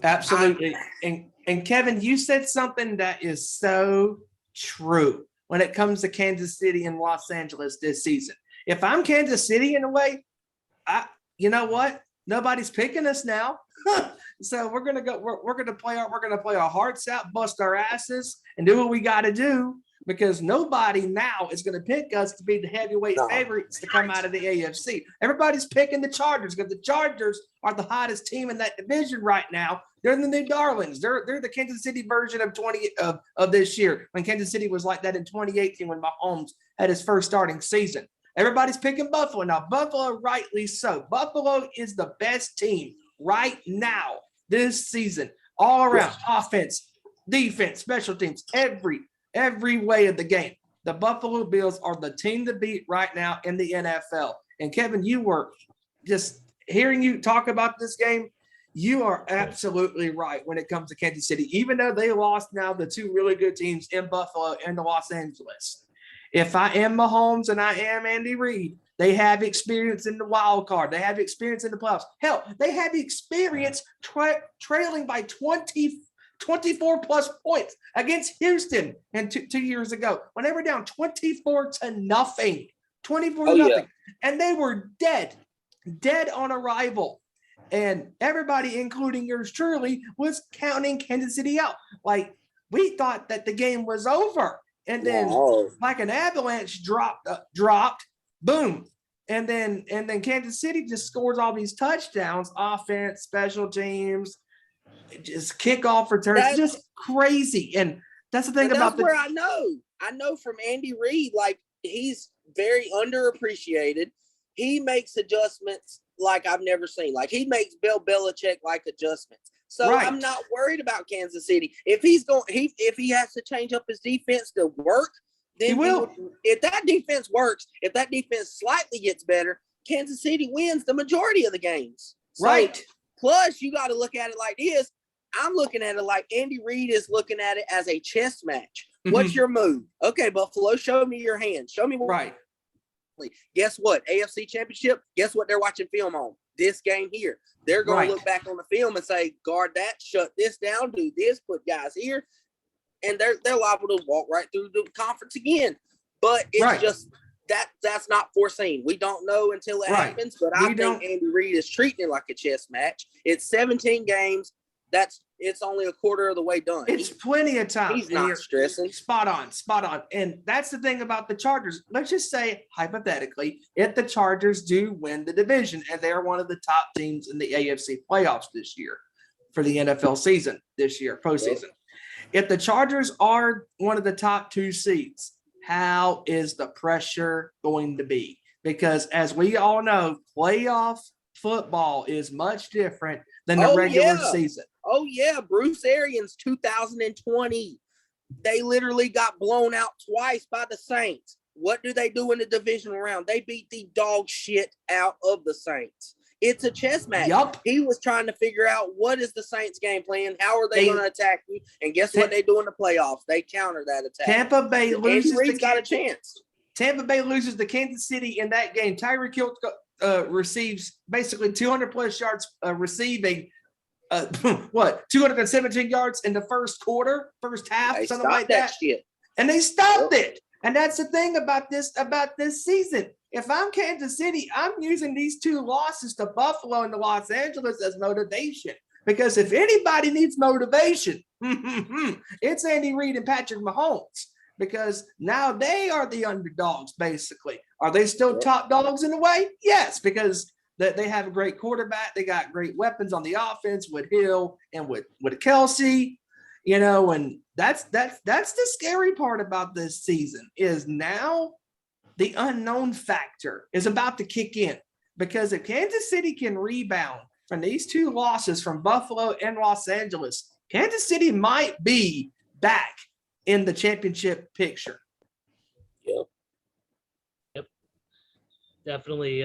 Absolutely. And Kevin, you said something that is so true when it comes to Kansas City and Los Angeles this season. If I'm Kansas City in a way, you know what? Nobody's picking us now. So we're gonna go. We're gonna play our hearts out, bust our asses, and do what we got to do, because nobody now is going to pick us to be the heavyweight favorites to come out of the AFC. Everybody's picking the Chargers because the Chargers are the hottest team in that division right now. They're the new darlings. They're the Kansas City version of this year, when Kansas City was like that in 2018 when Mahomes had his first starting season. Everybody's picking Buffalo now. Buffalo, rightly so. Buffalo is the best team right now this season, all around, offense, defense, special teams, every way of the game. The Buffalo Bills are the team to beat right now in the NFL. And Kevin, you were just hearing you talk about this game. You are absolutely right when it comes to Kansas City, even though they lost now the 2 really good teams in Buffalo and the Los Angeles. If I am Mahomes and I am Andy Reid, they have experience in the wild card. They have experience in the playoffs. Hell, they have experience trailing by 24 plus points against Houston and 2 years ago when they were down 24-0, 24-0, and they were dead on arrival. And everybody, including yours truly, was counting Kansas City out. Like, we thought that the game was over. And then like an avalanche dropped boom. And then Kansas City just scores all these touchdowns, offense, special teams, just kickoff returns, That's- just crazy. And that's the thing And about that's where I know from Andy Reid, like he's very underappreciated. He makes adjustments like I've never seen. Like he makes Bill Belichick like adjustments. So Right. I'm not worried about Kansas City. If he has to change up his defense to work, then He will. If that defense works, if that defense slightly gets better, Kansas City wins the majority of the games. So, Right. Plus, you got to look at it like this. I'm looking at it like Andy Reid is looking at it as a chess match. What's your move? Okay, Buffalo, show me your hand. Show me what. Right. Guess what? AFC Championship. Guess what they're watching film on? This game here. They're going to look back on the film and say, guard that, shut this down, do this, put guys here. And they're liable to walk right through the conference again. But it's just that's not foreseen. We don't know until it happens. But I think Andy Reid is treating it like a chess match. It's 17 games. It's only a quarter of the way done. It's plenty of time. He's not stressing. Spot on. And that's the thing about the Chargers. Let's just say, hypothetically, if the Chargers do win the division and they're one of the top teams in the AFC playoffs this year for the NFL season this year, postseason. If the Chargers are one of the top 2 seeds, how is the pressure going to be? Because as we all know, playoff football is much different than the regular season. Oh, yeah. Bruce Arians, 2020. They literally got blown out twice by the Saints. What do they do in the divisional round? They beat the dog shit out of the Saints. It's a chess match. Yep. He was trying to figure out what is the Saints game plan? How are they going to attack you? And guess what they do in the playoffs? They counter that attack. Tampa Bay loses. Andy Reid's got a chance. Tampa Bay loses to Kansas City in that game. Tyreek Hill receives basically 200 plus yards receiving. 217 yards in the first half, They something like that. Shit. And they stopped it. And that's the thing about this season. If I'm Kansas City, I'm using these 2 losses to Buffalo and to Los Angeles as motivation. Because if anybody needs motivation, it's Andy Reid and Patrick Mahomes. Because now they are the underdogs, basically. Are they still top dogs in a way? Yes, because they have a great quarterback. They got great weapons on the offense with Hill and with Kelsey. And that's the scary part about this season is now the unknown factor is about to kick in. Because if Kansas City can rebound from these 2 losses from Buffalo and Los Angeles, Kansas City might be back in the championship picture. Yep. Definitely.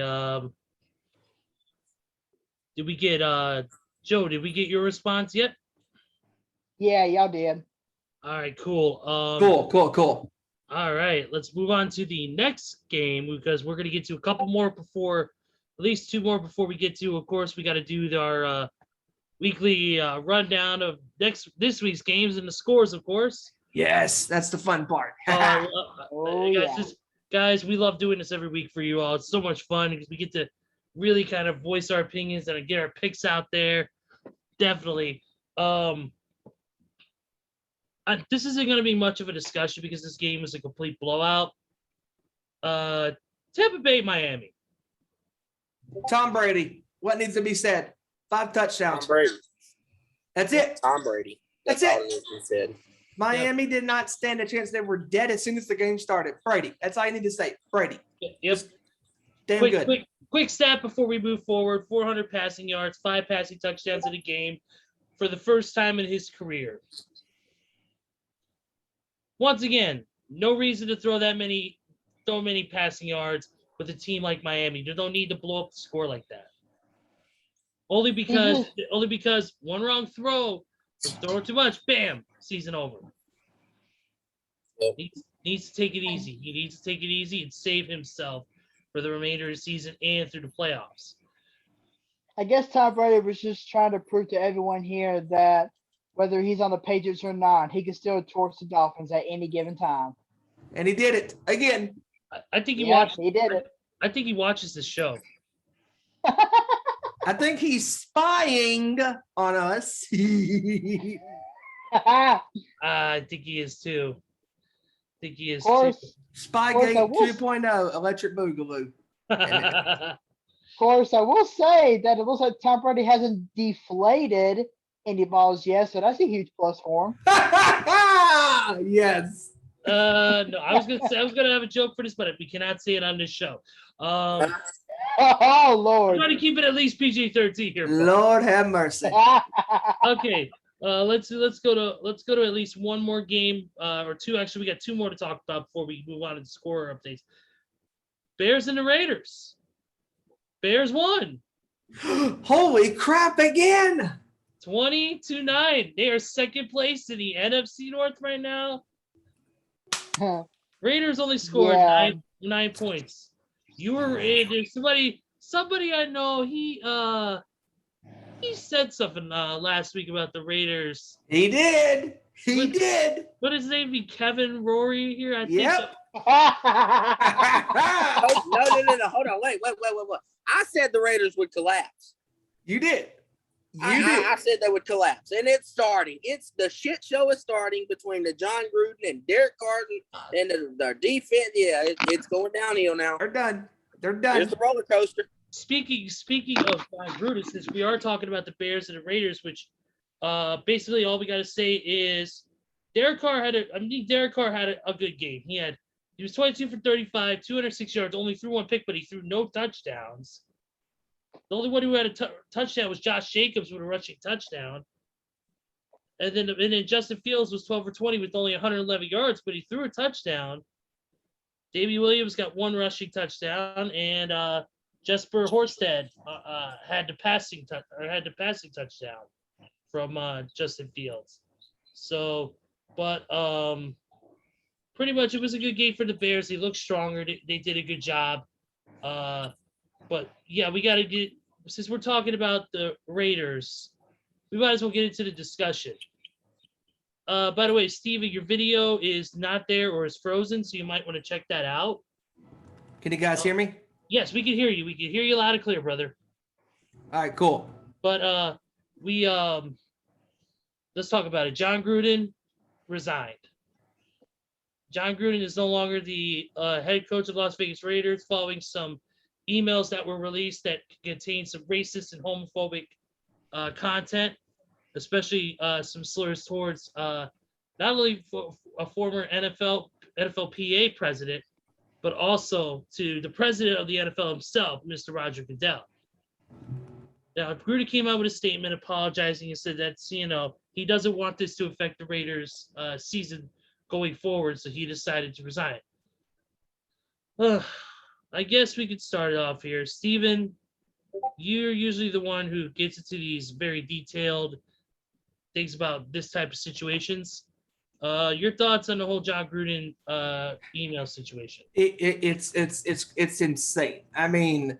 Did we get Joe, did we get your response yet? Yeah, y'all did. All right, cool. Cool. All right, let's move on to the next game because we're going to get to a couple more at least 2 more before we get to, of course, we got to do our weekly rundown of this week's games and the scores, of course. Yes, that's the fun part. Guys, we love doing this every week for you all. It's so much fun because we get to really kind of voice our opinions and get our picks out there. Definitely. This isn't going to be much of a discussion because this game is a complete blowout. Tampa Bay, Miami. Tom Brady. What needs to be said? 5 touchdowns. Tom Brady. That's it. Tom Brady. That's all it. that needs to be said. Miami did not stand a chance. They were dead as soon as the game started. Brady. That's all you need to say. Brady. Yep. Damn good. Quick stat before we move forward. 400 passing yards, 5 passing touchdowns in a game for the first time in his career. Once again, no reason to throw many passing yards with a team like Miami. There's no need to blow up the score like that. Only because one wrong throw, throw too much, bam, season over. Needs to take it easy. He needs to take it easy and save himself for the remainder of the season and through the playoffs. I guess Tom Brady was just trying to prove to everyone here that whether he's on the Patriots or not, he can still torch the Dolphins at any given time. And he did it again. I think He did it. I think he watches this show. I think he's spying on us. I think he is too. think he is. Of course, Spygate I will- 2.0, Electric Boogaloo. of course, I will say that it looks like Tom Brady hasn't deflated any balls yet, so that's a huge plus for him. Yes. No, I was gonna have a joke for this, but we cannot say it on this show. Oh I'm Lord. trying to keep it at least PG-13 here. folks. Lord have mercy. Okay, let's go to at least one more game or two. Actually, we got two more to talk about before we move on to the score updates. Bears and the Raiders. Bears won Holy crap again. 20-9. They are second place in the NFC North right now. Raiders only scored Yeah. nine points. You were there's somebody I know. He said something last week about the Raiders. He did. He What- did. What is his name? Be Kevin Rorie here? I think Yep. so. No. Hold on. Wait. I said the Raiders would collapse. You did. You I did. said they would collapse, and it's starting. It's the shit show is starting between the John Gruden and Derek Carton and their defense. Yeah, it's going downhill now. They're done. They're done. Here's the roller coaster. Speaking of Gruden, since we are talking about the Bears and the Raiders, which basically all we got to say is Derek Carr had a good game. He was 22 for 35, 206 yards, only threw one pick, but he threw no touchdowns. The only one who had a touchdown was Josh Jacobs with a rushing touchdown. And then Justin Fields was 12 for 20 with only 111 yards, but he threw a touchdown. Davey Williams got one rushing touchdown, and Jesper Horsted had the passing touchdown from Justin Fields. So, but pretty much it was a good game for the Bears. They looked stronger. They did a good job. But yeah, we got to get, since we're talking about the Raiders, we might as well get into the discussion. By the way, Steven, your video is not there or is frozen, so you might want to check that out. Can you guys hear me? Yes, we can hear you. We can hear you loud and clear, brother. All right, cool. But let's talk about it. John Gruden resigned. John Gruden is no longer the head coach of the Las Vegas Raiders following some emails that were released that contained some racist and homophobic content, especially some slurs towards not only a former NFLPA president, but also to the president of the NFL himself, Mr. Roger Goodell. Now, Gruden came out with a statement apologizing and said that, he doesn't want this to affect the Raiders' season going forward, so he decided to resign. I guess we could start it off here. Steven, you're usually the one who gets into these very detailed things about this type of situations. Your thoughts on the whole John Gruden email situation? It's insane. I mean,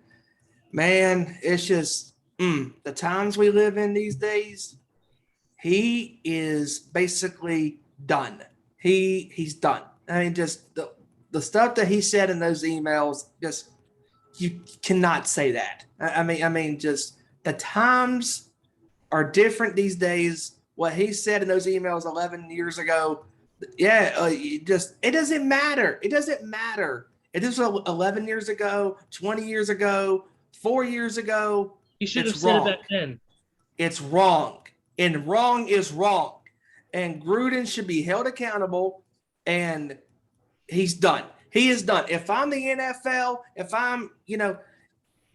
man, it's just the times we live in these days. He is basically done. He's done. I mean, just the stuff that he said in those emails, just you cannot say that. I mean, just the times are different these days. What he said in those emails 11 years ago, it doesn't matter. It doesn't matter. It is 11 years ago, 20 years ago, 4 years ago. He should have It's said wrong. it back then. It's wrong, and wrong is wrong. And Gruden should be held accountable, and he's done. He is done. If I'm the NFL,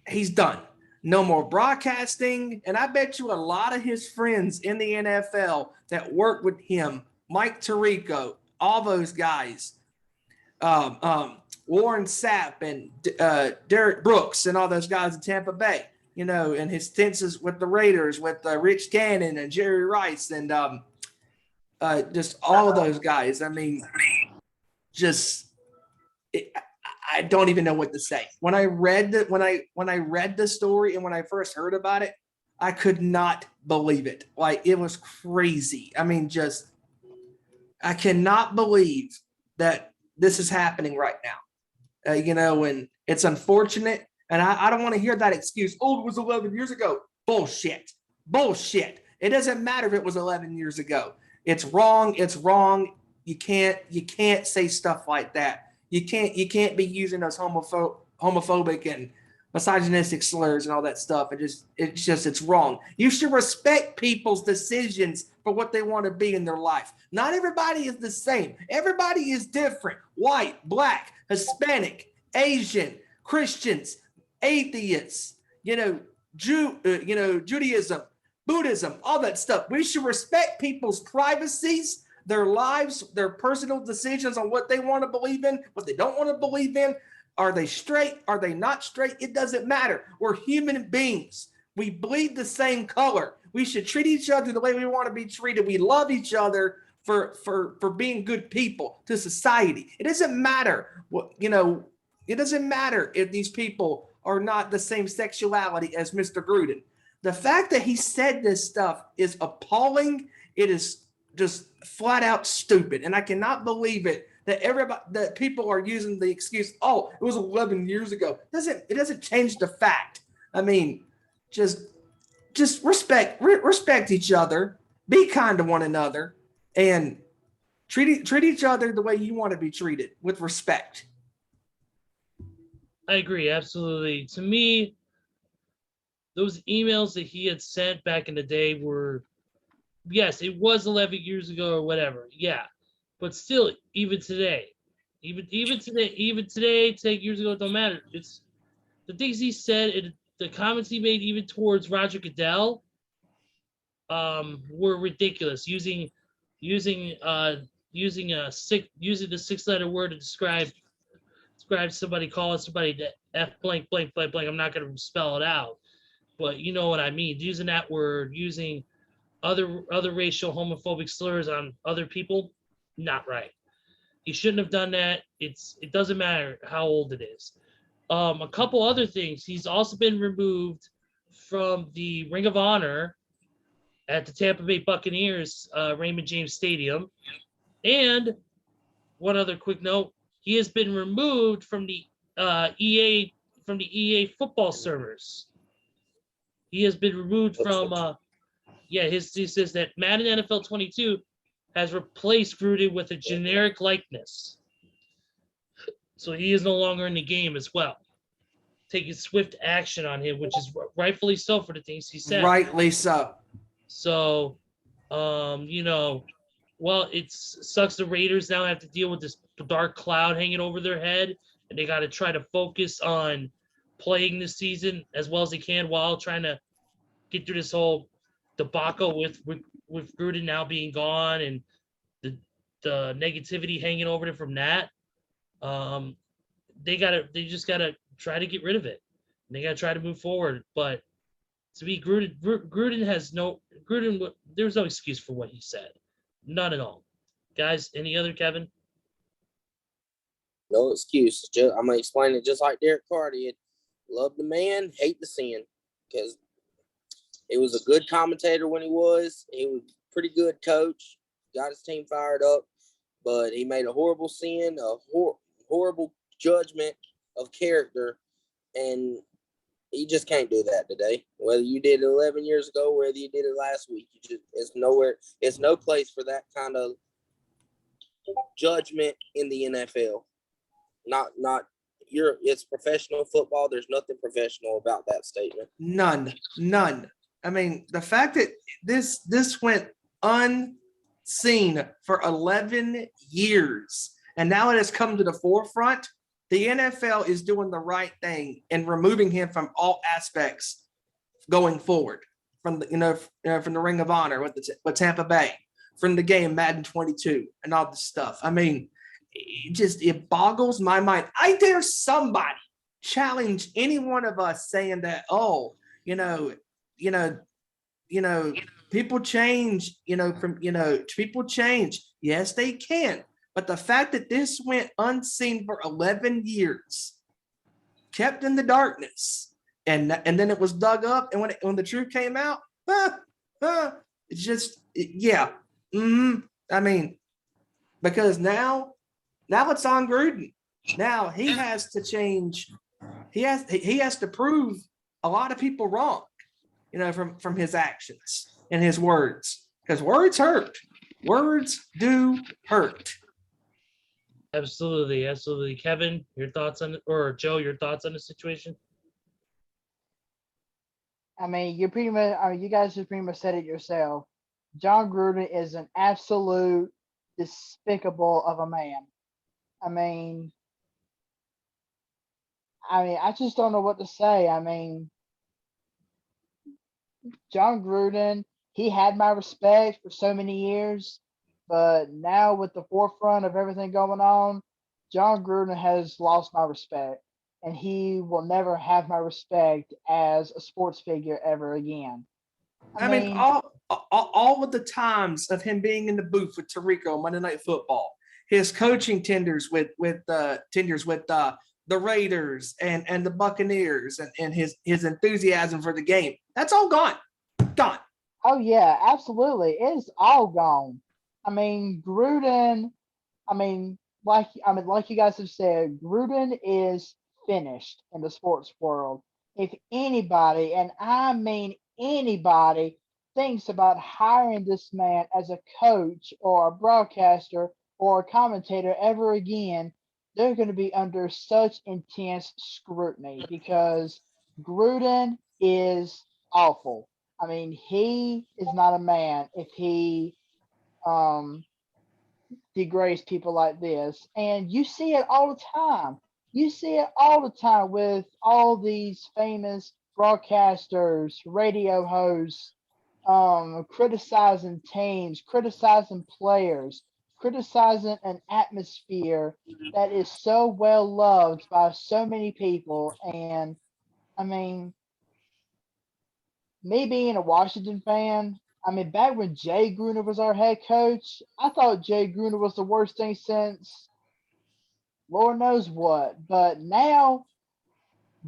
he's done. No more broadcasting. And I bet you a lot of his friends in the NFL that work with him, Mike Tirico, all those guys, Warren Sapp and Derek Brooks and all those guys in Tampa Bay, and his stints with the Raiders, with Rich Gannon and Jerry Rice and just all of those guys. I mean, I don't even know what to say. When I read the story and when I first heard about it, I could not believe it. Like, it was crazy. I mean, I cannot believe that this is happening right now. And it's unfortunate. And I don't want to hear that excuse. Oh, it was 11 years ago. Bullshit. It doesn't matter if it was 11 years ago. It's wrong. It's wrong. you can't say stuff like that. You can't be using those homophobic and misogynistic slurs and all that stuff. It's wrong. You should respect people's decisions for what they want to be in their life. Not everybody is the same. Everybody is different. White, black, Hispanic, Asian, Christians, atheists, Judaism, Buddhism, all that stuff. We should respect people's privacies, their lives, their personal decisions on what they want to believe in, what they don't want to believe in. Are they straight? Are they not straight? It doesn't matter. We're human beings. We bleed the same color. We should treat each other the way we want to be treated. We love each other for being good people to society. It doesn't matter it doesn't matter if these people are not the same sexuality as Mr. Gruden. The fact that he said this stuff is appalling. It is just flat out stupid. And I cannot believe it that people are using the excuse, oh, it was 11 years ago. It doesn't change the fact. I mean, just respect each other, be kind to one another, and treat each other the way you want to be treated, with respect. I agree, absolutely. To me, those emails that he had sent back in the day were, yes, it was 11 years ago or whatever. Yeah. But still, even today, 10 years ago, it don't matter. It's the things he said, the comments he made, even towards Roger Goodell, were ridiculous. Using the 6-letter word to describe somebody, calling somebody the F blank blank blank blank. I'm not going to spell it out, but you know what I mean. Using that word, using other racial homophobic slurs on other people, not right. He shouldn't have done that. It doesn't matter how old it is. A couple other things. He's also been removed from the Ring of Honor at the Tampa Bay Buccaneers Raymond James Stadium. And one other quick note, he has been removed from the EA football servers. He has been removed from he says that Madden NFL 22 has replaced Gruden with a generic likeness. So he is no longer in the game as well. Taking swift action on him, which is rightfully so for the things he said. Rightly so. So, it sucks the Raiders now have to deal with this dark cloud hanging over their head, and they got to try to focus on playing this season as well as they can while trying to get through this whole debacle with Gruden now being gone and the negativity hanging over them from that. They just gotta try to get rid of it. And they gotta try to move forward. But to me, there's no excuse for what he said. None at all. Guys, any other, Kevin? No excuse. I'm gonna explain it just like Derek Carr did. Love the man, hate the sin. Because he was a good commentator when he was a pretty good coach, got his team fired up, but he made a horrible sin, horrible judgment of character, and you just can't do that today. Whether you did it 11 years ago, whether you did it last week, it's no place for that kind of judgment in the NFL. It's professional football. There's nothing professional about that statement. None. I mean, the fact that this went unseen for 11 years, and now it has come to the forefront. The NFL is doing the right thing and removing him from all aspects going forward, from the Ring of Honor with Tampa Bay, from the game Madden 22 and all this stuff. I mean, it boggles my mind. I dare somebody challenge any one of us saying that, people change, people change. Yes, they can. But the fact that this went unseen for 11 years, kept in the darkness, and then it was dug up, and when the truth came out, it's just, yeah. I mean, because now it's on Gruden. Now he has to change. He has to prove a lot of people wrong, from his actions and his words, because words hurt. Words do hurt. Absolutely, absolutely. Kevin, your thoughts on, or Joe, your thoughts on the situation? I mean, you pretty much, you guys just pretty much said it yourself. John Gruden is an absolute despicable of a man. I mean, I just don't know what to say. I mean, John Gruden, he had my respect for so many years, but now with the forefront of everything going on, John Gruden has lost my respect, and he will never have my respect as a sports figure ever again. I mean, all of the times of him being in the booth with Tirico on Monday Night Football, his coaching tenders with the Raiders and the Buccaneers, and his enthusiasm for the game, that's all gone. Oh yeah, absolutely. It's all gone. I mean, Gruden, like you guys have said, Gruden is finished in the sports world. If anybody, and I mean anybody, thinks about hiring this man as a coach or a broadcaster or a commentator ever again, they're going to be under such intense scrutiny because Gruden is awful. I mean, he is not a man if he um, degrades people like this. And you see it all the time. You see it all the time with all these famous broadcasters, radio hosts, criticizing teams, criticizing players, criticizing an atmosphere that is so well loved by so many people. And I mean, me being a Washington fan, I mean, back when Jay Gruden was our head coach, I thought Jay Gruden was the worst thing since Lord knows what. But now,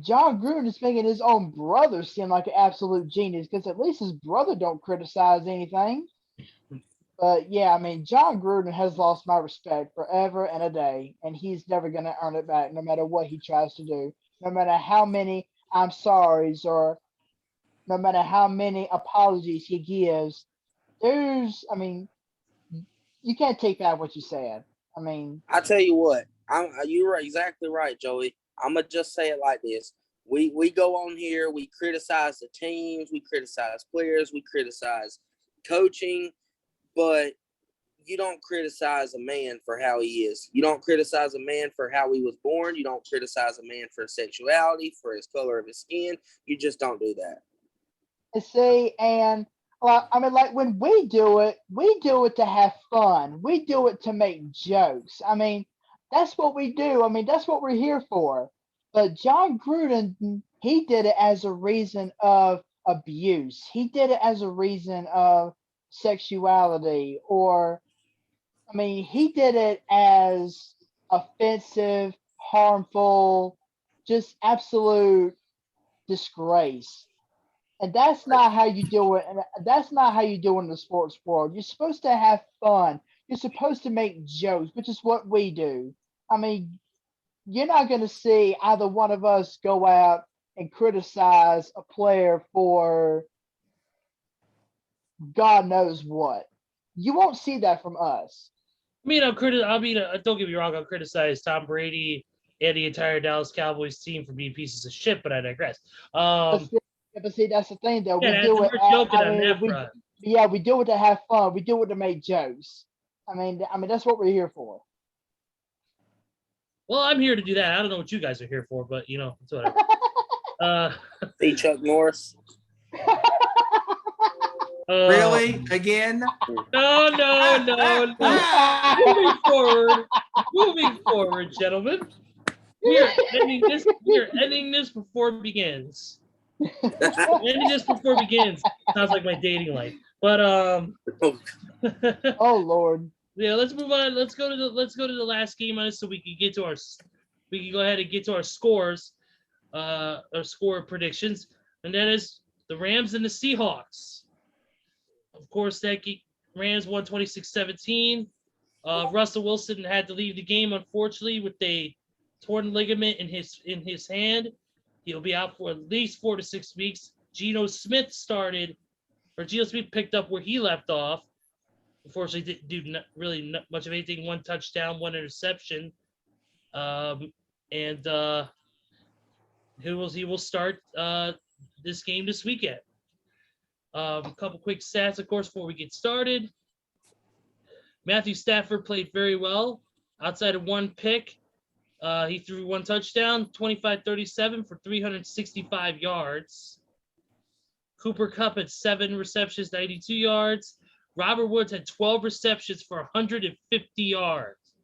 John Gruden is making his own brother seem like an absolute genius because at least his brother don't criticize anything. But yeah, I mean, John Gruden has lost my respect forever and a day, and he's never going to earn it back no matter what he tries to do, no matter how many I'm sorry's or no matter how many apologies he gives. I mean, you can't take back what you said. I mean, I tell you what, you were exactly right, Joey. I'm gonna just say it like this: we go on here, we criticize the teams, we criticize players, we criticize coaching, but you don't criticize a man for how he is. You don't criticize a man for how he was born. You don't criticize a man for his sexuality, for his color of his skin. You just don't do that. see, and I mean, like when we do it to have fun. We do it to make jokes. I mean, that's what we do. I mean, that's what we're here for. But John Gruden, he did it as a reason of abuse. He did it as a reason of sexuality, or I mean, he did it as offensive, harmful, just absolute disgrace. And that's not how you do it. And that's not how you do it in the sports world. You're supposed to have fun. You're supposed to make jokes, which is what we do. I mean, you're not going to see either one of us go out and criticize a player for God knows what. You won't see that from us. I mean, don't get me wrong. I'll criticize Tom Brady and the entire Dallas Cowboys team for being pieces of shit, but I digress. But see, that's the thing, though. Yeah, We do it. we're joking I on mean, that front. yeah, we do it to have fun. We do it to make jokes. I mean, that's what we're here for. Well, I'm here to do that. I don't know what you guys are here for, but it's whatever. Hey, Chuck Norris. Really? Again? No. Moving forward, gentlemen. We are ending this before it begins. Ending this before it begins sounds like my dating life. But Oh Lord. Yeah, let's move on. Let's go to the last game on it so we can go ahead and get to our scores, our score predictions, and that is the Rams and the Seahawks. Of course, Rams won 26-17. Russell Wilson had to leave the game, unfortunately, with a torn ligament in his hand. He'll be out for at least 4 to 6 weeks. Geno Smith picked up where he left off. unfortunately didn't do not much of anything. 1 touchdown, 1 interception. And he will start this game this weekend. A couple quick stats, of course, before we get started. Matthew Stafford played very well. Outside of 1 pick, he threw 1 touchdown, 25-37 for 365 yards. Cooper Kupp had 7 receptions, 92 yards. Robert Woods had 12 receptions for 150 yards.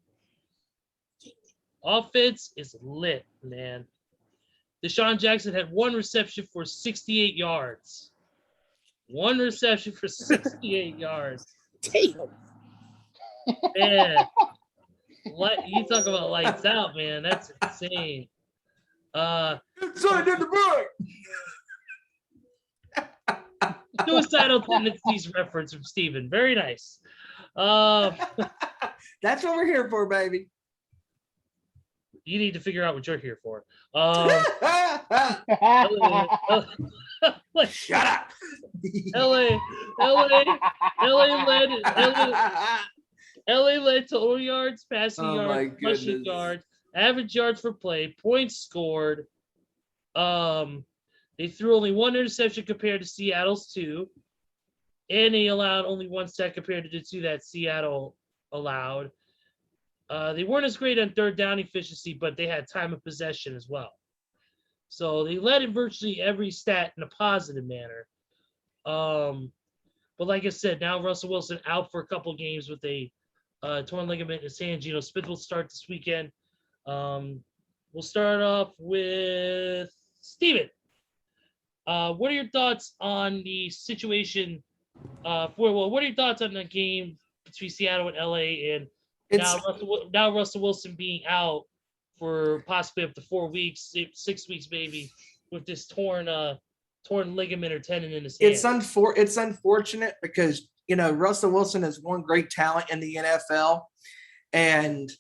Offense is lit, man. Deshaun Jackson had 1 reception for 68 yards. 1 reception for 68 yards. Damn. Man, you talk about lights out, man. That's insane. Inside in the break. Suicidal tendencies reference from Steven. Very nice. That's what we're here for, baby. You need to figure out what you're here for. Shut up. LA led total yards, passing Oh, my yards, rushing goodness. yards, average yards per play, points scored. They threw only 1 interception compared to Seattle's 2, and they allowed only 1 sack compared to the 2 that Seattle allowed. They weren't as great on third down efficiency, but they had time of possession as well. So they led in virtually every stat in a positive manner. But like I said, now Russell Wilson out for a couple games with a torn ligament in his hand. Geno Smith will start this weekend. We'll start off with Steven. What are your thoughts on the situation? What are your thoughts on the game between Seattle and LA, and now Russell Wilson being out for possibly up to 4 weeks, 6 weeks maybe, with this torn ligament or tendon in his hand? It's unfortunate because Russell Wilson is one great talent in the NFL, and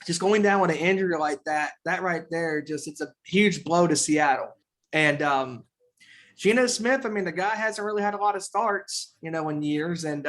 just going down with an injury like that right there, it's a huge blow to Seattle. And Geno Smith, I mean, the guy hasn't really had a lot of starts, in years, and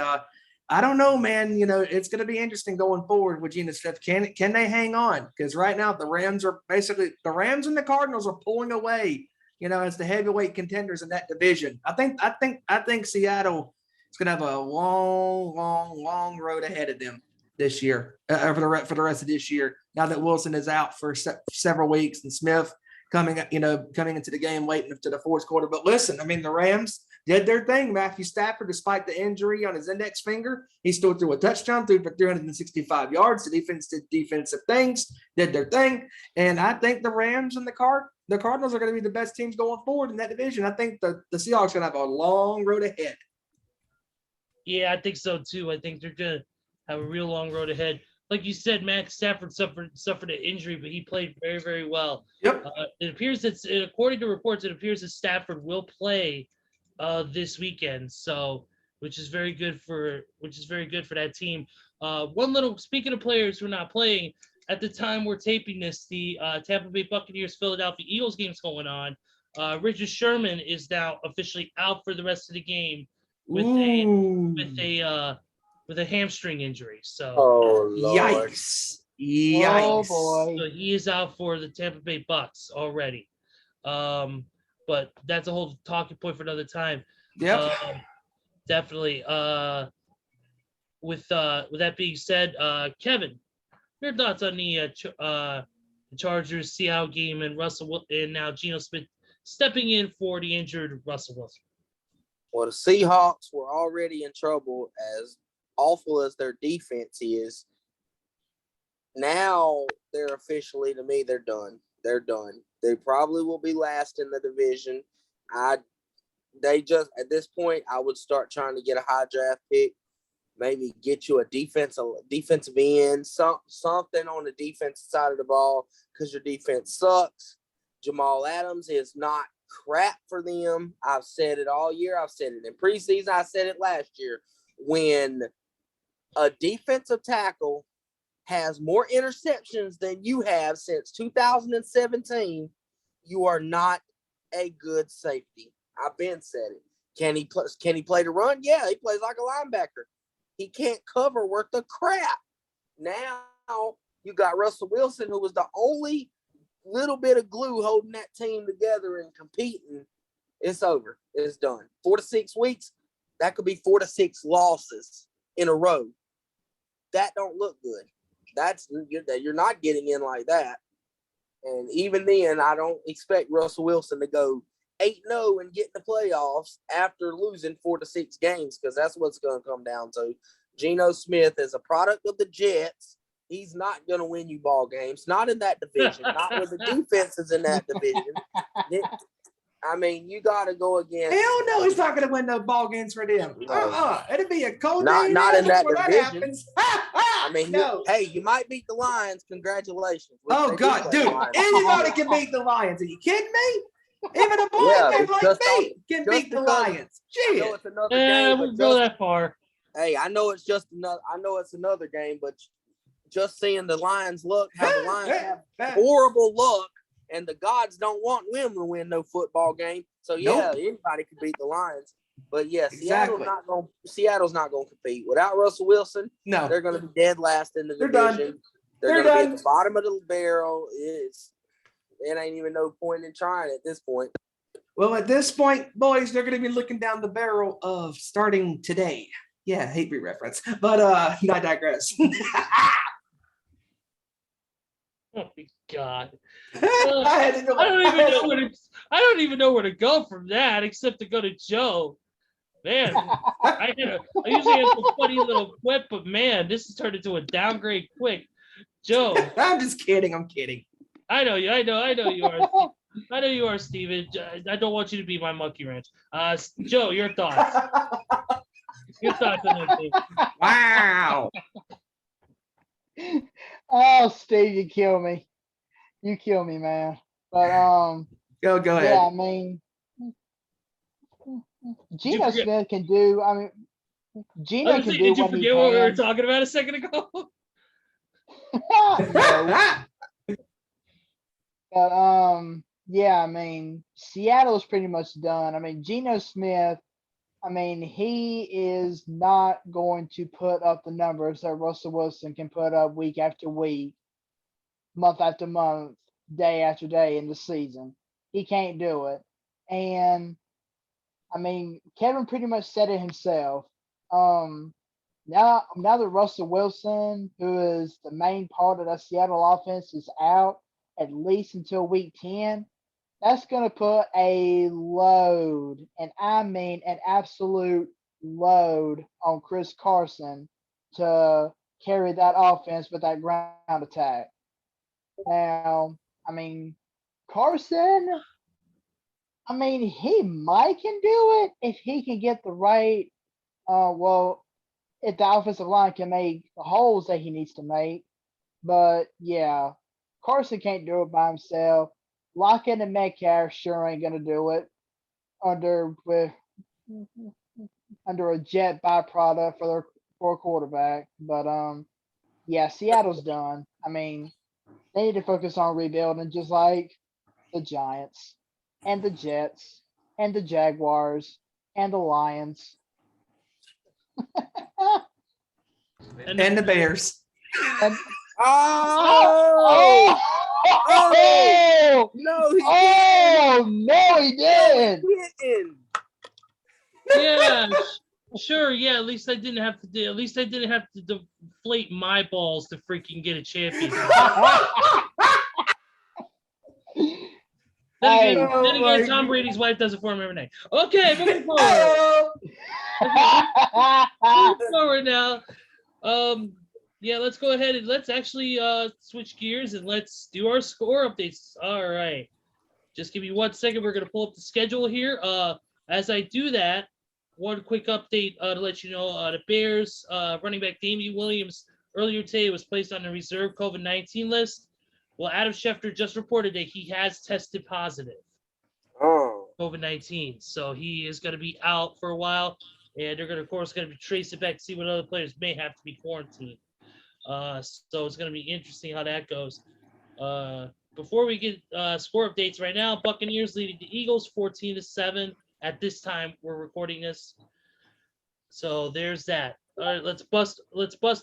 I don't know, man. It's going to be interesting going forward with Geno Smith. Can they hang on? Because right now the Rams and the Cardinals are pulling away, as the heavyweight contenders in that division. I think Seattle is going to have a long road ahead of them this year, for the rest of this year. Now that Wilson is out for several weeks and Smith coming into the game late into the fourth quarter. But listen, I mean, the Rams did their thing. Matthew Stafford, despite the injury on his index finger, he still threw a touchdown, threw for 365 yards. The defense did defensive things, did their thing. And I think the Rams and the Cardinals are going to be the best teams going forward in that division. I think the Seahawks are going to have a long road ahead. Yeah, I think so too. I think they're going to have a real long road ahead. Like you said, Matt Stafford suffered an injury, but he played very, very well. Yep. It appears according to reports, it appears that Stafford will play this weekend. So, which is very good for that team. Speaking of players who are not playing, at the time we're taping this, the Tampa Bay Buccaneers Philadelphia Eagles game's going on. Richard Sherman is now officially out for the rest of the game with a hamstring injury. So Yikes. Oh boy. So he is out for the Tampa Bay Bucks already. But that's a whole talking point for another time. Yep. Definitely. With that being said, Kevin, your thoughts on the Chargers Seattle game and and now Geno Smith stepping in for the injured Russell Wilson? Well, the Seahawks were already in trouble, as awful as their defense is. Now they're officially, to me, they're done. They're done. They probably will be last in the division. At this point, I would start trying to get a high draft pick, maybe get you a defensive end, something on the defensive side of the ball, because your defense sucks. Jamal Adams is not crap for them. I've said it all year. I've said it in preseason. I said it last year. When a defensive tackle has more interceptions than you have since 2017, you are not a good safety. I've been said it. Can he play the run? Yeah, he plays like a linebacker. He can't cover worth a crap. Now you got Russell Wilson, who was the only little bit of glue holding that team together and competing. It's over. It's done. 4 to 6 weeks, that could be 4 to 6 losses in a row. That don't look good. You're not getting in like that. And even then, I don't expect Russell Wilson to go 8-0 and get in the playoffs after losing 4 to 6 games, because that's what's going to come down to. Geno Smith is a product of the Jets. He's not going to win you ball games. Not in that division. Not with the defenses in that division. I mean, you got to go against. Hell no, he's not going to win no ball games for them. It'd be a cold day. Not in that division. That happens. I mean, no. You might beat the Lions. Congratulations. Oh, God, dude. Anybody can beat the Lions. Are you kidding me? Even a blind man like me can beat the Lions. Shit. I know it's another game, we'll go that far. Hey, I know it's another game, but just seeing the Lions have horrible luck, and the gods don't want them to win no football game. So anybody can beat the Lions. But yeah, exactly. Seattle's not gonna compete without Russell Wilson. No, they're gonna be dead last in the division. Done. They're gonna be at the bottom of the barrel. It ain't even no point in trying at this point. Well, at this point, boys, they're going to be looking down the barrel of starting today. Yeah, hate reference, but I digress. Oh my God! I don't even know where to go from that except to go to Joe. Man, I usually have a funny little quip, but man, this has turned into a downgrade quick. Joe, I'm just kidding. I'm kidding. I know you. I know you are. I know you are, Steven. I don't want you to be my monkey wrench. Joe, your thoughts. Your thoughts on that thing. Wow. Oh, Steve, you kill me. You kill me, man. But go ahead. Yeah, I mean, Geno Smith can do. I mean, Geno can do. Did you forget what we were talking about a second ago? But yeah, I mean, Seattle's pretty much done. I mean, Geno Smith, I mean, he is not going to put up the numbers that Russell Wilson can put up week after week, month after month, day after day in the season. He can't do it. And I mean, Kevin pretty much said it himself. Now that Russell Wilson, who is the main part of the Seattle offense, is out at least until week 10, that's going to put a load, and I mean an absolute load, on Chris Carson to carry that offense with that ground attack. Now, I mean, Carson, I mean, he might can do it if he can get the right, if the offensive line can make the holes that he needs to make. But yeah, Carson can't do it by himself. Lockett and Metcalf sure ain't gonna do it under a jet byproduct for a quarterback. But yeah, Seattle's done. I mean, they need to focus on rebuilding, just like the Giants and the Jets and the Jaguars and the Lions. and the Bears. And, Oh! No, he didn't. Yeah, sure. Yeah, at least I didn't have to deflate my balls to freaking get a champion. Then again, Tom Brady's wife does it for him every night. Okay, moving forward. Moving forward now. Yeah, let's go ahead and let's actually switch gears and let's do our score updates. All right. Just give me 1 second. We're going to pull up the schedule here. As I do that, one quick update to let you know, the Bears running back Damian Williams earlier today was placed on the reserve COVID-19 list. Well, Adam Schefter just reported that he has tested positive COVID-19. So he is going to be out for a while, and they're going to, of course, going to trace it back to see what other players may have to be quarantined. So it's going to be interesting how that goes. Before we get score updates right now, Buccaneers leading the Eagles 14-7. At this time, we're recording this. So there's that. All right, let's bust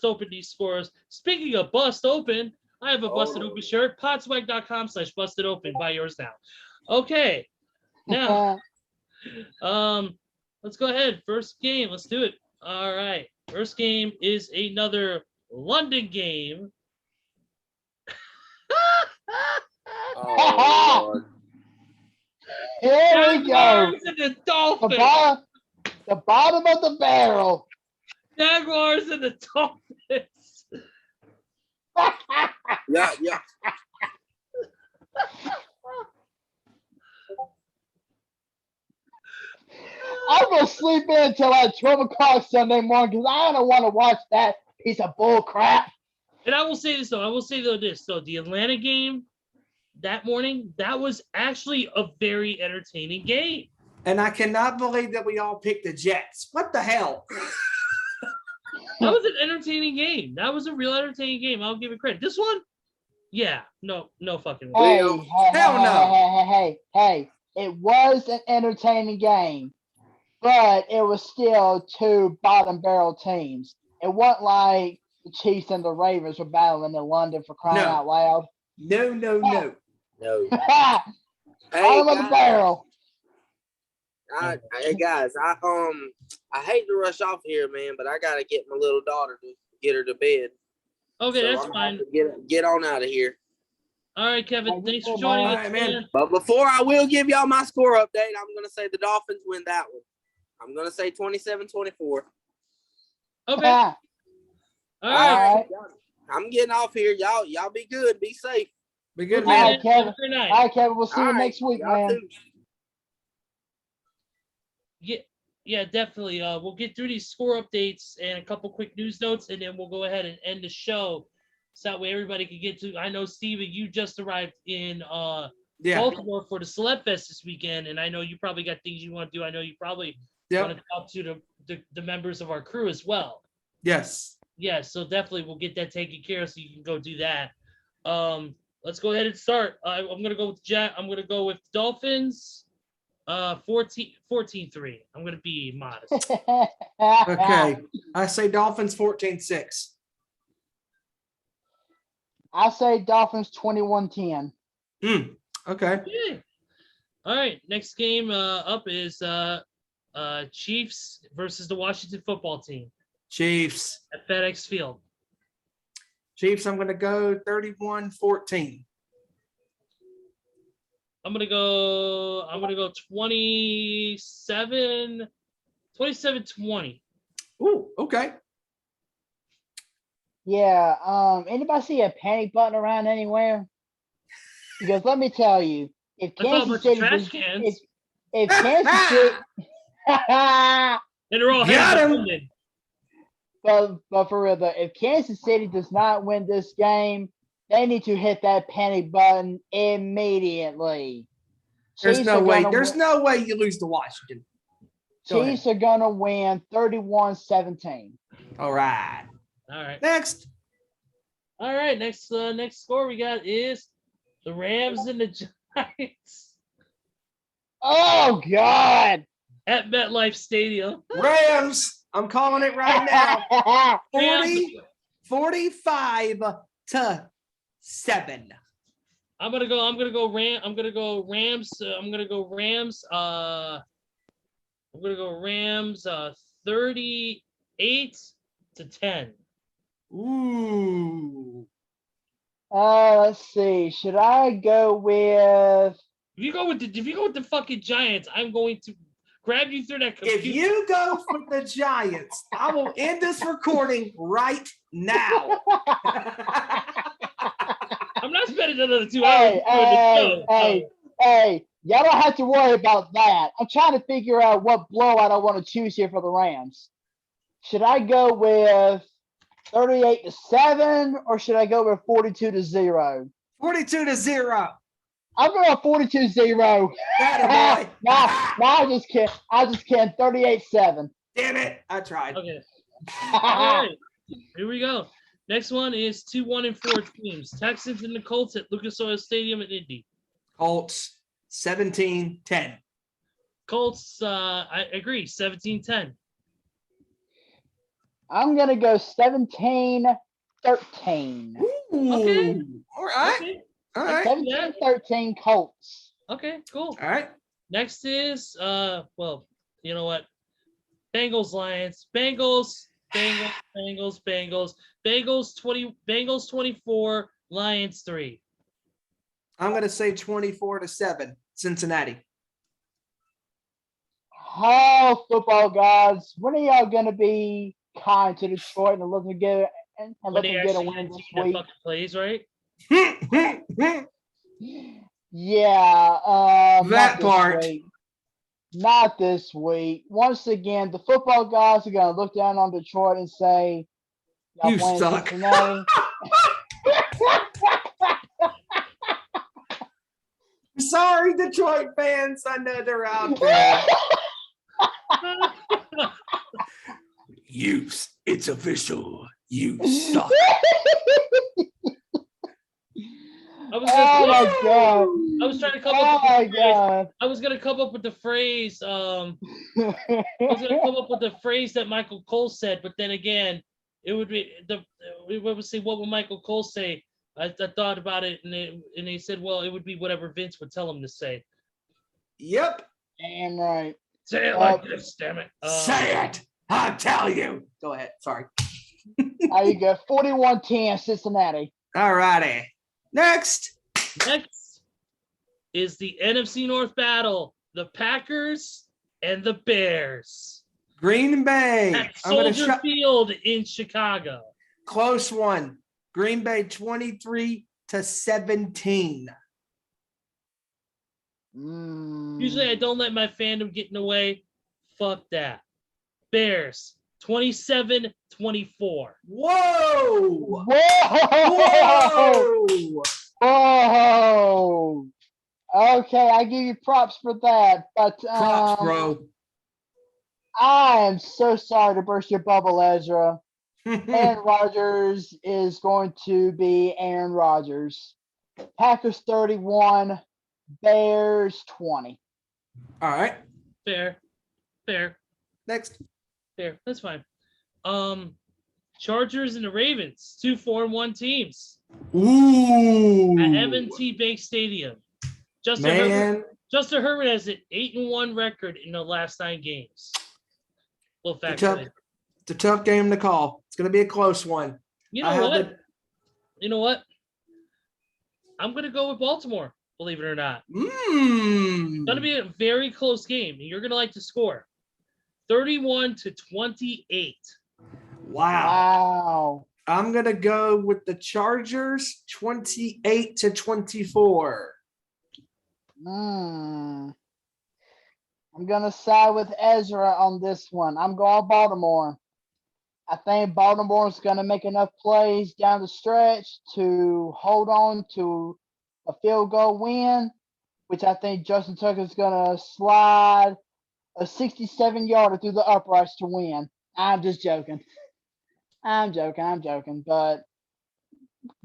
open these scores. Speaking of bust open, I have a busted open shirt. Podswag.com/busted open. Buy yours now. Okay. Now, let's go ahead. First game. Let's do it. All right. First game is another London game. Oh, Lord. Here we go. Jaguars and the Dolphins. The bottom of the barrel. Jaguars and the Dolphins. Yeah. I'm gonna sleep in until like 12 o'clock Sunday morning because I don't want to watch that piece of bull crap. And I will say this though. The Atlanta game that morning, that was actually a very entertaining game. And I cannot believe that we all picked the Jets. What the hell? That was an entertaining game. That was a real entertaining game. I'll give it credit. This one, yeah, no fucking way. Hell no. Hey. It was an entertaining game, but it was still two bottom barrel teams. It wasn't like the Chiefs and the Ravens were battling in London for crying out loud. No. No. Bottom of the barrel. Hey guys, I hate to rush off here, man, but I gotta get my little daughter to get her to bed. Okay, So that's I'm fine. gonna have to get on out of here. All right, Kevin. Thanks for joining us, Alright, man. man. But before I will give y'all my score update, I'm gonna say the Dolphins win that one. I'm gonna say 27-24. Okay. All All right. right. I'm getting off here. Y'all be good. Be safe. Be good, All man. right, Kevin. Have a great night. All right, Kevin. We'll see you All right, next week, y'all man. too. Yeah, definitely. We'll get through these score updates and a couple quick news notes, and then we'll go ahead and end the show. So that way everybody can get to. I know, Steven, you just arrived in Baltimore for the Celeb Fest this weekend, and I know you probably got things you want to do. I know you probably want to talk to the members of our crew as well. Yes. Yeah, so definitely we'll get that taken care of so you can go do that. Let's go ahead and start. I'm gonna go with I'm gonna go with Dolphins. 14-3. I'm gonna be modest. Okay. I say Dolphins 14-6. I say Dolphins 21-10. Okay. Okay. All right. Next game up is Chiefs versus the Washington Football Team Chiefs. at FedEx Field. Chiefs, I'm going to go 31-14. I'm gonna go 27-20. Ooh, okay. Yeah. Anybody see a panic button around anywhere? Because let me tell you, if I saw a bunch Kansas of City, trash cans. if Kansas City, And they're all Got headed to him. London. but for real though, if Kansas City does not win this game, they need to hit that panic button immediately. There's Chiefs no are way. gonna There's win- no way you lose to Washington. Go ahead. Chiefs are gonna win 31-17. All right. All right. Next. All right. Next score we got is the Rams and the Giants Oh God! at MetLife Stadium. Rams. I'm calling it right now. Rams. 45-7. I'm gonna go Rams. I'm gonna go Rams. I'm gonna go Rams. 38-10. Ooh. Let's see. Should I go with? If you go with the fucking Giants, I'm going to grab you through that computer. If you go for the Giants, I will end this recording right now. I'm not spending another 2 hours doing the show. Hey! Y'all don't have to worry about that. I'm trying to figure out what blowout I want to choose here for the Rams. Should I go with 38-7 or should I go with 42-0? 42-0. I'm going 42-0. That boy. No, I just can't. 38-7. Damn it. I tried. Okay. All right. Here we go. Next one is 2 1-4 teams. Texans and the Colts at Lucas Oil Stadium in Indy. Colts 17-10. Colts, I agree, 17-10. I'm going to go 17-13. Ooh. Okay. All right. Okay. All right. 17-13 Colts. Okay, cool. All right. Next is well, you know what? Bengals, Lions. Bengals 24, Lions 3. I'm going to say 24-7, Cincinnati. Oh, football gods. When are y'all going to be kind to Detroit and let them get and When let they them get a actually win get a this team that week? fucking plays, right? Yeah, That not this part. week. Not this week. Once again, the football guys are going to look down on Detroit and say, y'all You playing suck. Cincinnati. Sorry, Detroit fans. I know they're out there. It's official. You suck. I was Oh gonna my say, god. I was trying to come Oh up with my the phrase. god. I was gonna come up with the phrase. I was gonna come up with the phrase that Michael Cole said, but then again, it would be what would Michael Cole say? I thought about it, and they said, well, it would be whatever Vince would tell him to say. Yep. Damn right. Say it like this, damn it. Say it. I'll tell you. Go ahead. Sorry. There you go. 41-10 Cincinnati. All righty. Next. Next is the NFC North battle: the Packers and the Bears Green Bay. at I'm going to Soldier Field in Chicago. close one. Green Bay 23-17. Usually I don't let my fandom get in the way. Fuck that. Bears 27-24. Whoa. Whoa! Whoa. Whoa! Okay, I give you props for that, but Props, bro. I am so sorry to burst your bubble, Ezra. Aaron Rodgers is going to be Aaron Rodgers. Packers 31, Bears 20. All right. Fair. Next. That's fine. Chargers and the Ravens, 2-4-1 teams Ooh. at M&T Bank Stadium. Justin Herbert has an 8-1 record in the last 9 games. Little fact. It's a tough game to call. It's going to be a close one. You know what? I'm going to go with Baltimore, believe it or not. It's going to be a very close game, and you're going to like to score. 31-28. Wow. I'm going to go with the Chargers 28-24. I'm going to side with Ezra on this one. I'm going Baltimore. I think Baltimore is going to make enough plays down the stretch to hold on to a field goal win, which I think Justin Tucker is going to slide a 67-yarder through the uprights to win. I'm just joking. I'm joking. But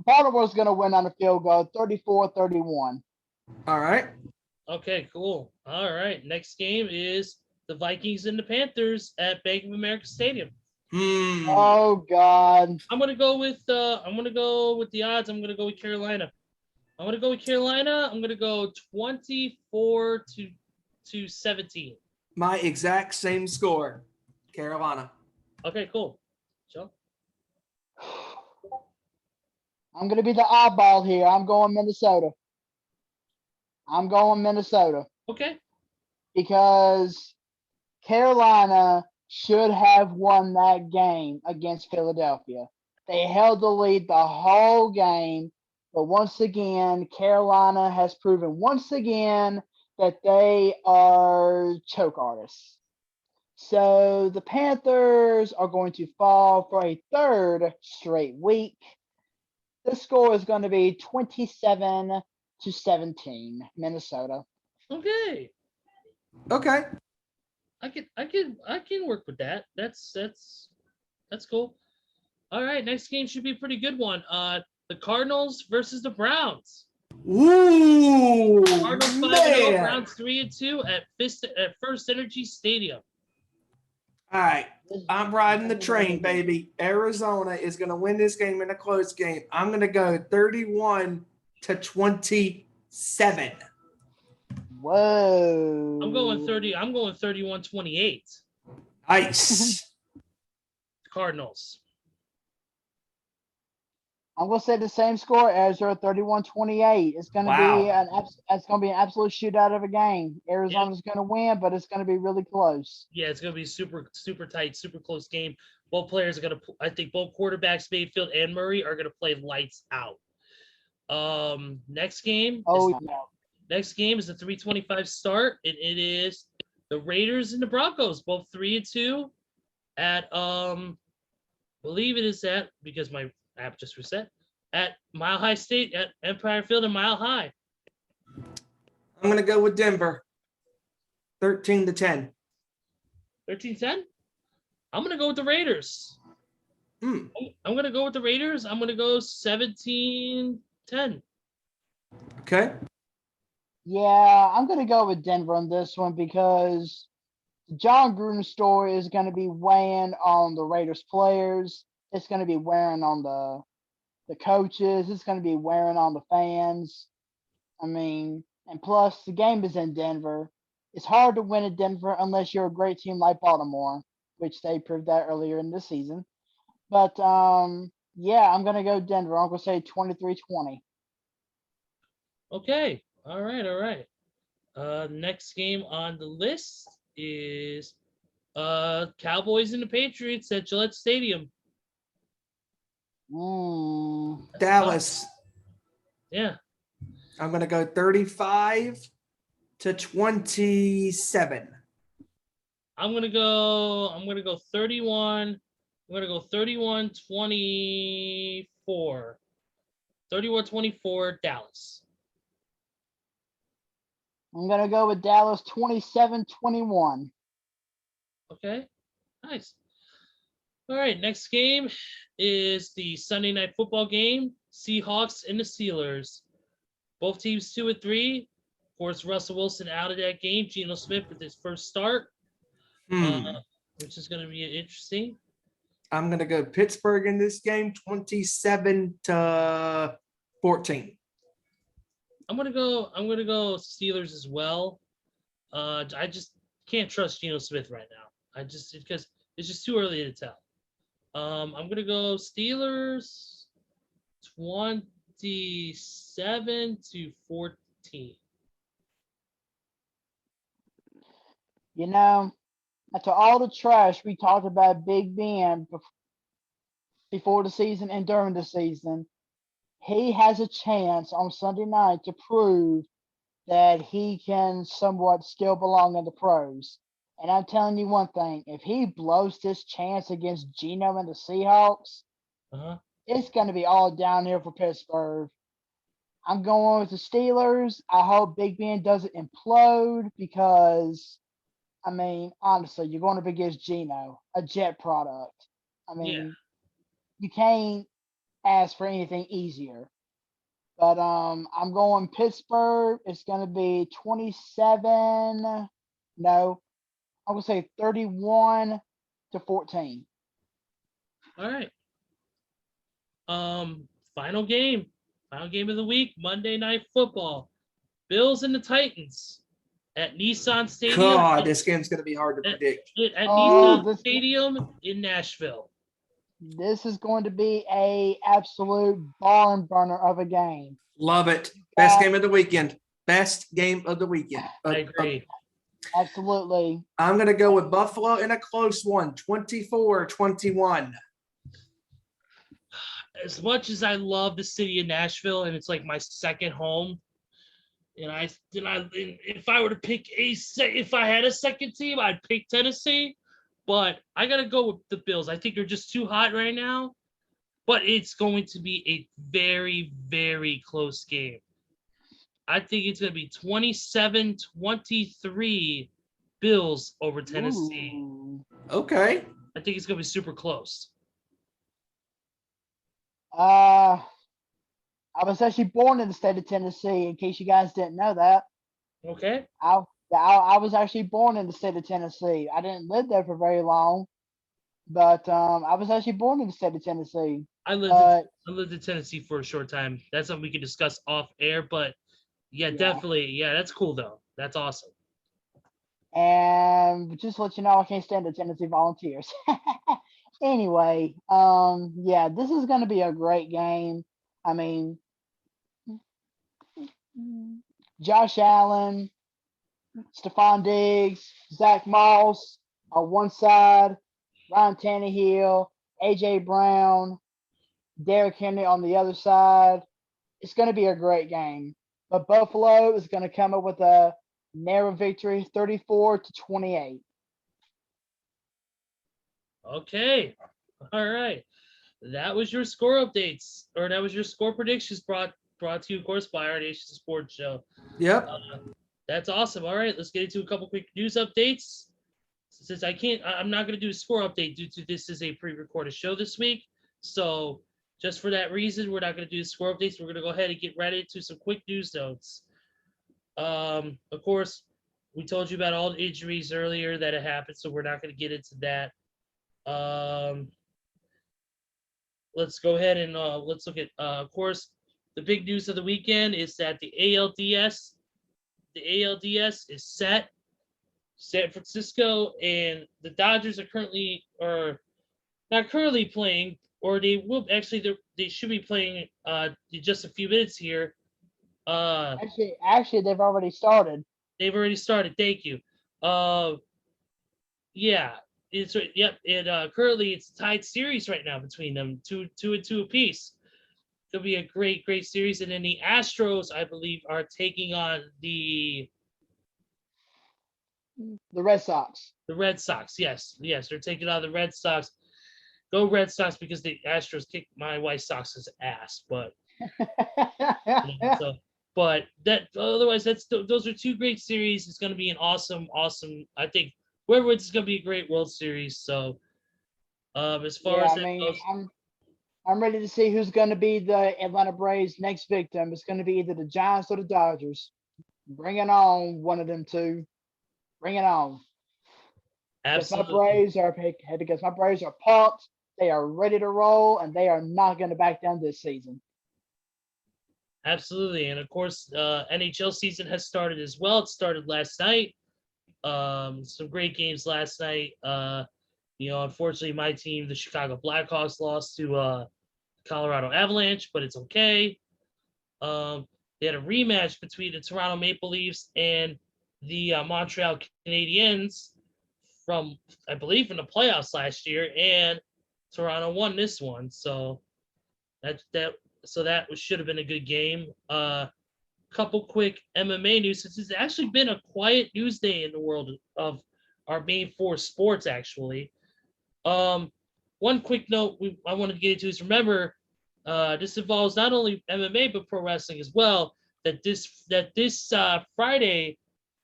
Baltimore's going to win on a field goal, 34-31. All right. Okay, cool. All right. Next game is the Vikings and the Panthers at Bank of America Stadium. Oh God. I'm gonna go with the odds. I'm gonna go with Carolina. I'm gonna go 24-17. My exact same score. Carolina. Okay, cool. Joe? I'm going to be the oddball here. I'm going Minnesota. Okay. Because Carolina should have won that game against Philadelphia. They held the lead the whole game, but once again, Carolina has proven once again that they are choke artists. So the Panthers are going to fall for a third straight week. The score is going to be 27-17, Minnesota. Okay. I can work with that. That's cool. All right, next game should be a pretty good one. The Cardinals versus the Browns. Ooh, Cardinals 5-0, Browns 3-2 at First Energy Stadium. All right. This- I'm riding the train, baby. Arizona is going to win this game in a close game. I'm going to go 31-27. Whoa. I'm going 30. I'm going 31-28. Ice. Cardinals. I'm gonna say the same score, Ezra, 31-28. It's gonna be Wow. it's gonna be an absolute shootout of a game. Arizona's gonna win, but it's gonna be really close. Yeah, it's gonna be super tight, super close game. Both players are gonna. I think both quarterbacks, Mayfield and Murray, are gonna play lights out. Next game. Oh is, yeah. Next game is the 3:25 start, and it is the Raiders and the Broncos, both 3-2. At believe it is at, because my app just reset, at Mile High State at Empire Field and Mile High. I'm going to go with Denver. 13-10. 13-10. I'm gonna go with the Raiders. Hmm. I'm gonna go with the Raiders. I'm gonna go 17-10. Okay. Yeah, I'm gonna go with Denver on this one because the John Gruden story is gonna be weighing on the Raiders players. It's gonna be wearing on the coaches. It's gonna be wearing on the fans. I mean, and plus the game is in Denver. It's hard to win at Denver unless you're a great team like Baltimore, which they proved that earlier in the season. But yeah, I'm gonna go Denver. I'm gonna say 23-20. Okay. All right. Next game on the list is Cowboys and the Patriots at Gillette Stadium. Mm. That's Dallas. tough. Yeah. I'm going to go 35-27. I'm gonna go 31. I'm gonna go 31-24. 31-24 Dallas. I'm gonna go with Dallas 27-21. Okay. Nice. All right. Next game is the Sunday night football game. Seahawks and the Steelers. Both teams 2-3. Of course, Russell Wilson out of that game. Geno Smith with his first start. Which is going to be interesting. I'm going to go Pittsburgh in this game, 27-14. I'm gonna go Steelers as well. I just can't trust Geno Smith right now. Because it's just too early to tell. I'm gonna go Steelers 27-14. You know, after all the trash we talked about Big Ben before the season and during the season, he has a chance on Sunday night to prove that he can somewhat still belong in the pros. And I'm telling you one thing, if he blows this chance against Geno and the Seahawks, it's going to be all downhill for Pittsburgh. I'm going with the Steelers. I hope Big Ben doesn't implode because, I mean, honestly, you're going up against Geno, a Jet product. I mean, you can't ask for anything easier. But I'm going Pittsburgh. It's going to be 27. No, I would say 31-14. All right. Final game of the week, Monday Night Football. Bills and the Titans at Nissan Stadium. God, this game's going to be hard to predict. At Oh, Nissan Stadium in Nashville. This is going to be a absolute barn burner of a game. Love it. Best game of the weekend. Best game of the weekend. I agree. Absolutely. I'm going to go with Buffalo in a close one, 24-21. As much as I love the city of Nashville and it's like my second home, and if I were to pick if I had a second team, I'd pick Tennessee, but I gotta go with the Bills. I think they're just too hot right now, but it's going to be a very, very close game. I think it's going to be 27-23 Bills over Tennessee. Ooh. Okay. I think it's going to be super close. I was actually born in the state of Tennessee, in case you guys didn't know that. Okay. I Yeah, I was actually born in the state of Tennessee. I didn't live there for very long, but I was actually born in the state of Tennessee. I lived in, But I lived in Tennessee for a short time. That's something we can discuss off air, but yeah, yeah, definitely. Yeah, that's cool though. That's awesome. and just to let you know, I can't stand the Tennessee Volunteers. Anyway, yeah, this is going to be a great game. I mean, Josh Allen, Stephon Diggs, Zach Moss on one side, Ryan Tannehill, AJ Brown, Derrick Henry on the other side. It's going to be a great game. But Buffalo is going to come up with a narrow victory, 34-28. Okay. All right. That was your score updates, or that was your score predictions brought to you, of course, by our Nation Sports Show. Yep. That's awesome. All right, let's get into a couple quick news updates. Since I'm not going to do a score update due to this is a pre-recorded show this week. So just for that reason, we're not going to do score updates. We're going to go ahead and get right into some quick news notes. Of course, we told you about all the injuries earlier that had happened, so we're not going to get into that. Let's go ahead and let's look at, of course, the big news of the weekend is that the ALDS is set. San Francisco and the Dodgers are not currently playing, or they will actually. They should be playing in just a few minutes here. Actually, they've already started. They've already started. Thank you. Yeah, it's yep. And currently it's a tied series right now between them, 2-2 apiece. It'll be a great series. And then the Astros, I believe, are taking on the Red Sox. The Red Sox. Yes, they're taking on the Red Sox. Go Red Sox, because the Astros kicked my White Sox's ass. But but that otherwise, those are two great series. It's going to be an awesome. I think whoever wins is going to be a great World Series. So as far as that goes, I'm ready to see who's going to be the Atlanta Braves' next victim. It's going to be either the Giants or the Dodgers. Bring it on, one of them two. Bring it on. absolutely. Because my Braves are pumped. They are ready to roll, and they are not going to back down this season. Absolutely. And of course, NHL season has started as well. It started last night. Some great games last night. Unfortunately, my team, the Chicago Blackhawks, lost to Colorado Avalanche, but it's okay. They had a rematch between the Toronto Maple Leafs and the Montreal Canadiens from the playoffs last year, and Toronto won this one. So that should have been a good game. Couple quick MMA news, since it's actually been a quiet news day in the world of our main four sports, actually. One quick note I wanted to get into is, remember, this involves not only MMA but pro wrestling as well. That this Friday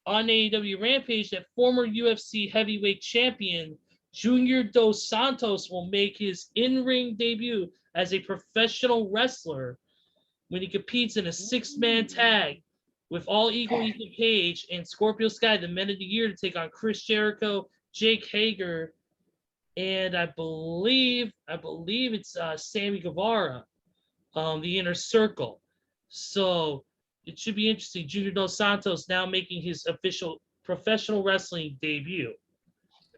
on AEW Rampage, that former UFC heavyweight champion Junior Dos Santos will make his in-ring debut as a professional wrestler when he competes in a 6-man tag with All Equal Ethan Page and Scorpio Sky, the Men of the Year, to take on Chris Jericho, Jake Hager, and I believe it's Sammy Guevara, the Inner Circle. So it should be interesting. Junior Dos Santos now making his official professional wrestling debut.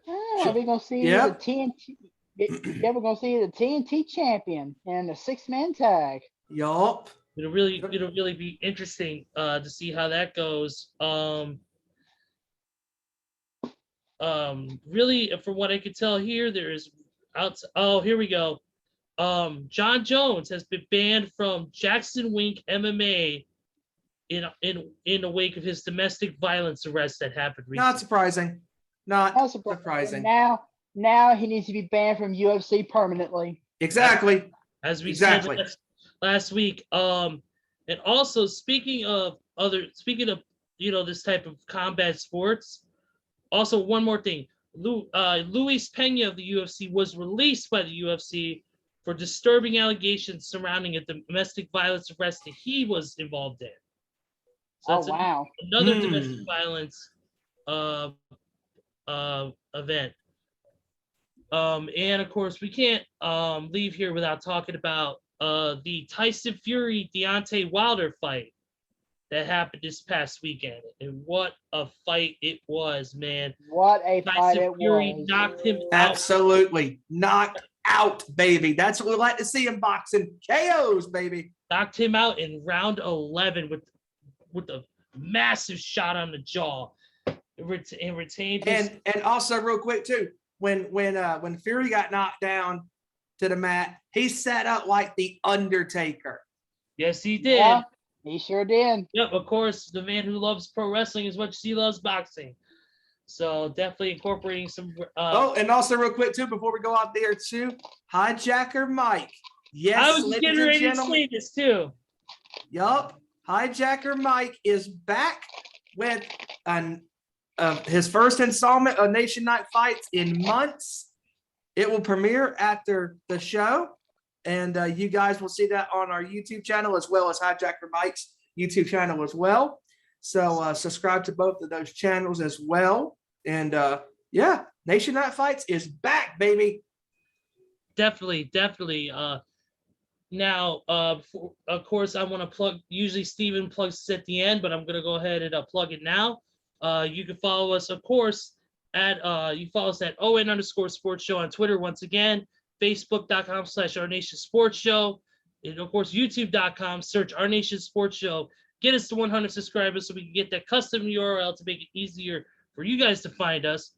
We're gonna see the TNT. Yeah, we're gonna see the TNT champion in a 6-man tag. Yup. It'll really be interesting to see how that goes. Really, from what I could tell here, there is here we go. John Jones has been banned from Jackson Wink MMA in the wake of his domestic violence arrest that happened recently. Not surprising. Not surprising. Now he needs to be banned from UFC permanently. Exactly. As we said last week. And also speaking of this type of combat sports. Also, one more thing. Luis Pena of the UFC was released by the UFC for disturbing allegations surrounding a domestic violence arrest that he was involved in. So that's wow. another domestic violence event. And of course, we can't leave here without talking about the Tyson Fury Deontay Wilder fight that happened this past weekend. And what a fight it was, man. What a fight Tyson it Fury was. knocked him out. Absolutely. Knocked out, baby. That's what we like to see in boxing. KOs, baby. Knocked him out in round 11 with a massive shot on the jaw. And retained his. And also real quick too, when Fury got knocked down to the mat, he sat up like the Undertaker. Yes, he did. Yeah, he sure did. Yep, of course, the man who loves pro wrestling as much as he loves boxing. So definitely incorporating some. And also real quick too, before we go out there too, Hijacker Mike. Yes, I was getting ready to say this too. Yup, Hijacker Mike is back with his first installment of Nation Night Fights in months. It will premiere after the show, and you guys will see that on our YouTube channel as well as Hijacker Mike's YouTube channel as well. So subscribe to both of those channels as well. And yeah, Nation Night Fights is back, baby. Definitely. Now, of course, I want to plug. Usually, Steven plugs this at the end, but I'm going to go ahead and plug it now. You can follow us, of course, at ON_Sports Show on Twitter. Once again, Facebook.com/Our Nation Sports Show, and of course, YouTube.com. Search Our Nation Sports Show. Get us to 100 subscribers so we can get that custom URL to make it easier for you guys to find us,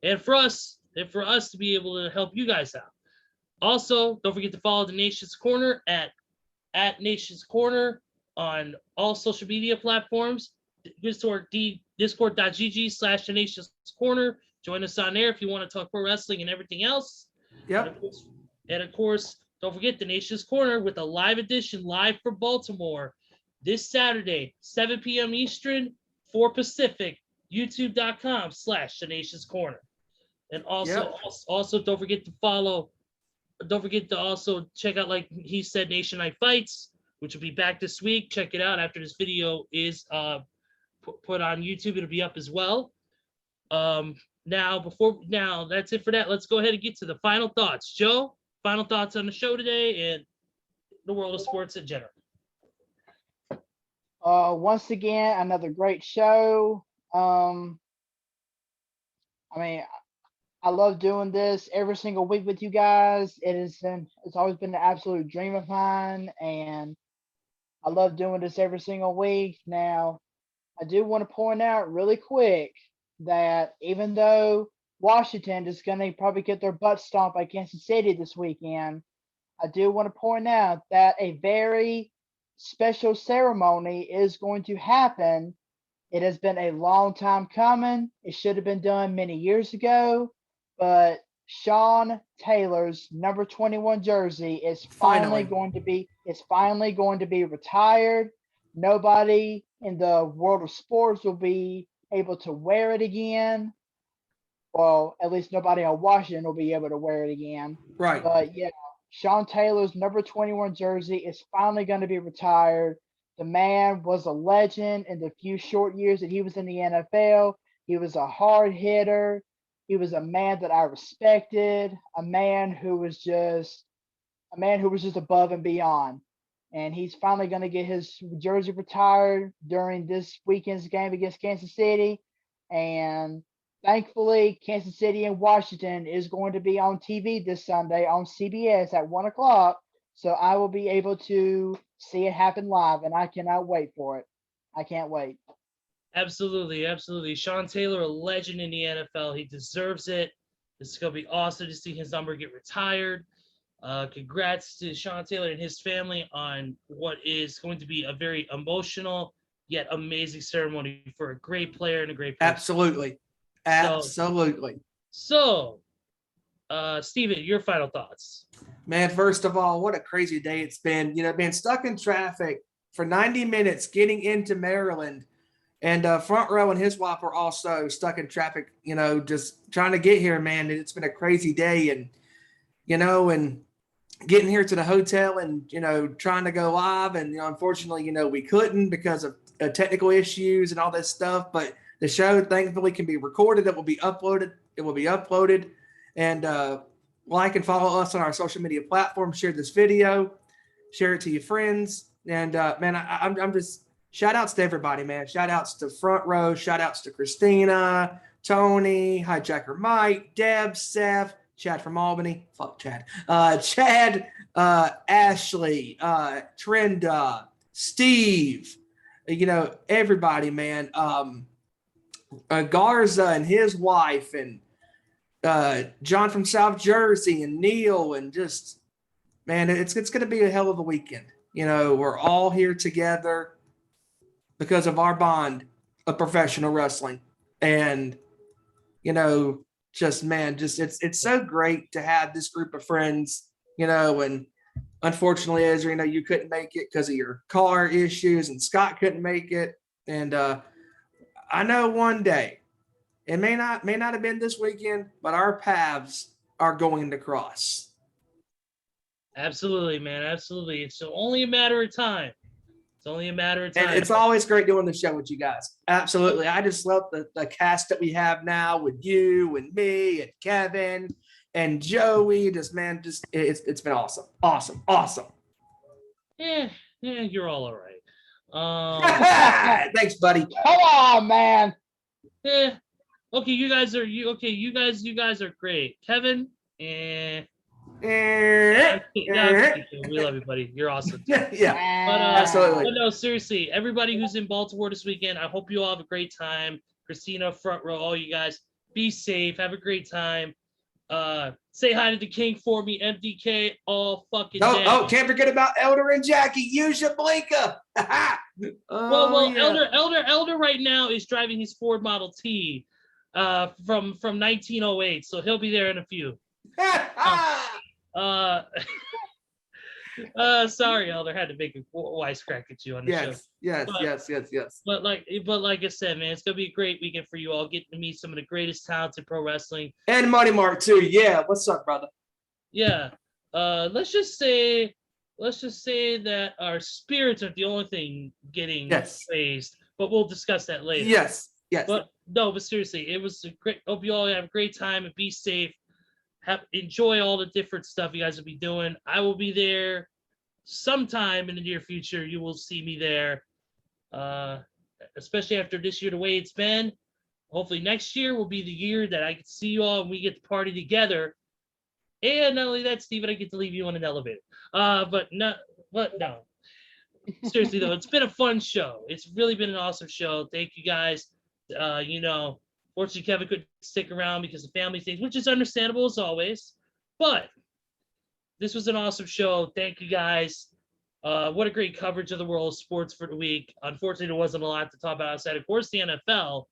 and for us to be able to help you guys out. Also, don't forget to follow the Nation's Corner at Nation's Corner on all social media platforms. Discord.gg/The Nation's Corner. Join us on there if you want to talk pro wrestling and everything else. Yep. And of course, don't forget the Nation's Corner with a live edition live for Baltimore this Saturday, 7 p.m. Eastern, 4 Pacific, youtube.com/The Nation's Corner. And also don't forget to follow. Don't forget to also check out, like he said, Nation Night Fights, which will be back this week. Check it out after this video is put on YouTube. It'll be up as well. Now that's it for that. Let's go ahead and get to the final thoughts. Joe, final thoughts on the show today and the world of sports in general. Once again, another great show. I love doing this every single week with you guys. It's always been an absolute dream of mine, and I love doing this every single week. Now, I do want to point out really quick that even though Washington is going to probably get their butt stomped by Kansas City this weekend, I do want to point out that a very special ceremony is going to happen. It has been a long time coming. It should have been done many years ago, but Sean Taylor's number 21 jersey is finally going to be retired. Nobody in the world of sports will be able to wear it again. Well, at least nobody on Washington will be able to wear it again. Right. But yeah, Sean Taylor's number 21 jersey is finally going to be retired. The man was a legend in the few short years that he was in the NFL. He was a hard hitter. He was a man that I respected, a man who was just above and beyond. And he's finally going to get his jersey retired during this weekend's game against Kansas City. And thankfully, Kansas City and Washington is going to be on TV this Sunday on CBS at 1 o'clock. So I will be able to see it happen live, and I cannot wait for it. I can't wait. Absolutely. Sean Taylor, a legend in the NFL. He deserves it. It's going to be awesome to see his number get retired. Congrats to Sean Taylor and his family on what is going to be a very emotional yet amazing ceremony for a great player and a great person. Absolutely. So, Steven, your final thoughts. Man, first of all, what a crazy day it's been. Being stuck in traffic for 90 minutes getting into Maryland. And Front Row and his wife were also stuck in traffic, just trying to get here, man. And it's been a crazy day. And, and getting here to the hotel and, trying to go live. And, unfortunately, we couldn't because of technical issues and all this stuff. But The show, thankfully, can be recorded. It will be uploaded. And like and follow us on our social media platforms. Share this video. Share it to your friends. And, man, I'm just – shout-outs to everybody, man. Shout-outs to Front Row. Shout-outs to Christina, Tony, Hijacker Mike, Deb, Seth, Chad from Albany. Fuck Chad. Chad, Ashley, Trenda, Steve, everybody, man. Garza and his wife, and John from South Jersey, and Neil, and just, man, it's going to be a hell of a weekend. We're all here together because of our bond of professional wrestling. And, it's so great to have this group of friends, and unfortunately, Ezra, you couldn't make it because of your car issues, and Scott couldn't make it. And I know one day, it may not have been this weekend, but our paths are going to cross. Absolutely, man. Absolutely. It's only a matter of time. And it's always great doing the show with you guys. Absolutely. I just love the cast that we have now with you and me and Kevin and Joey. It's been awesome. Awesome. Yeah, you're all right. Thanks, buddy. Come on, man. Yeah. Okay, you guys are great. Kevin, yeah, we love you, buddy. You're awesome. Yeah, But, absolutely. But no, seriously, everybody who's in Baltimore this weekend, I hope you all have a great time. Christina, Front Row, all you guys, be safe. Have a great time. Say hi to the king for me, MDK, all fucking day. Oh, can't forget about Elder and Jackie. Use your blinker. Elder right now is driving his Ford Model T from 1908, so he'll be there in a few. Sorry, Elder, had to make a wisecrack at you on the show. Yes. But like I said, man, it's gonna be a great weekend for you all, getting to meet some of the greatest talents in pro wrestling. And Money Mark too. Yeah, what's up, brother? Yeah. Let's just say that our spirits aren't the only thing getting raised, but we'll discuss that later. Yes. But seriously, it was a great. Hope you all have a great time and be safe. Enjoy all the different stuff you guys will be doing. I will be there sometime in the near future. You will see me there, especially after this year, the way it's been. Hopefully next year will be the year that I can see you all and we get to party together. And not only that, Steven, I get to leave you on an elevator. But no. Seriously though, it's been a fun show. It's really been an awesome show. Thank you guys. Fortunately, Kevin couldn't stick around because of family things, which is understandable as always. But this was an awesome show. Thank you guys. What a great coverage of the world of sports for the week. Unfortunately, there wasn't a lot to talk about outside, of course, the NFL,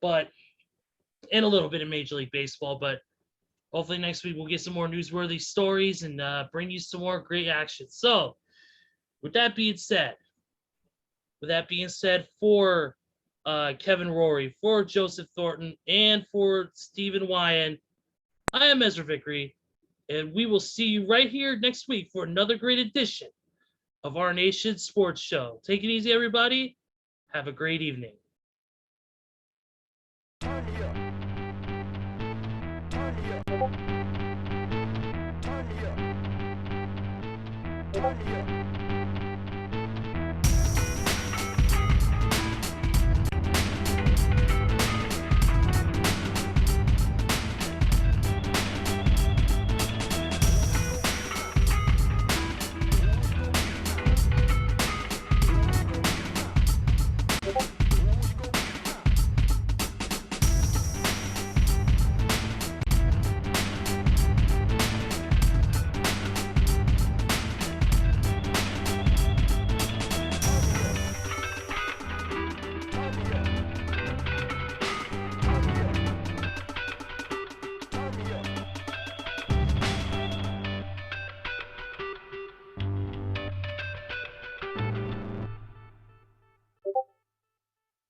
and a little bit of Major League Baseball. But hopefully next week we'll get some more newsworthy stories and bring you some more great action. So, with that being said, for Kevin Rorie, for Joseph Thornton, and for Stephen Wyand, I am Ezra Vickery, and we will see you right here next week for another great edition of our nation's sports show. Take it easy, everybody. Have a great evening.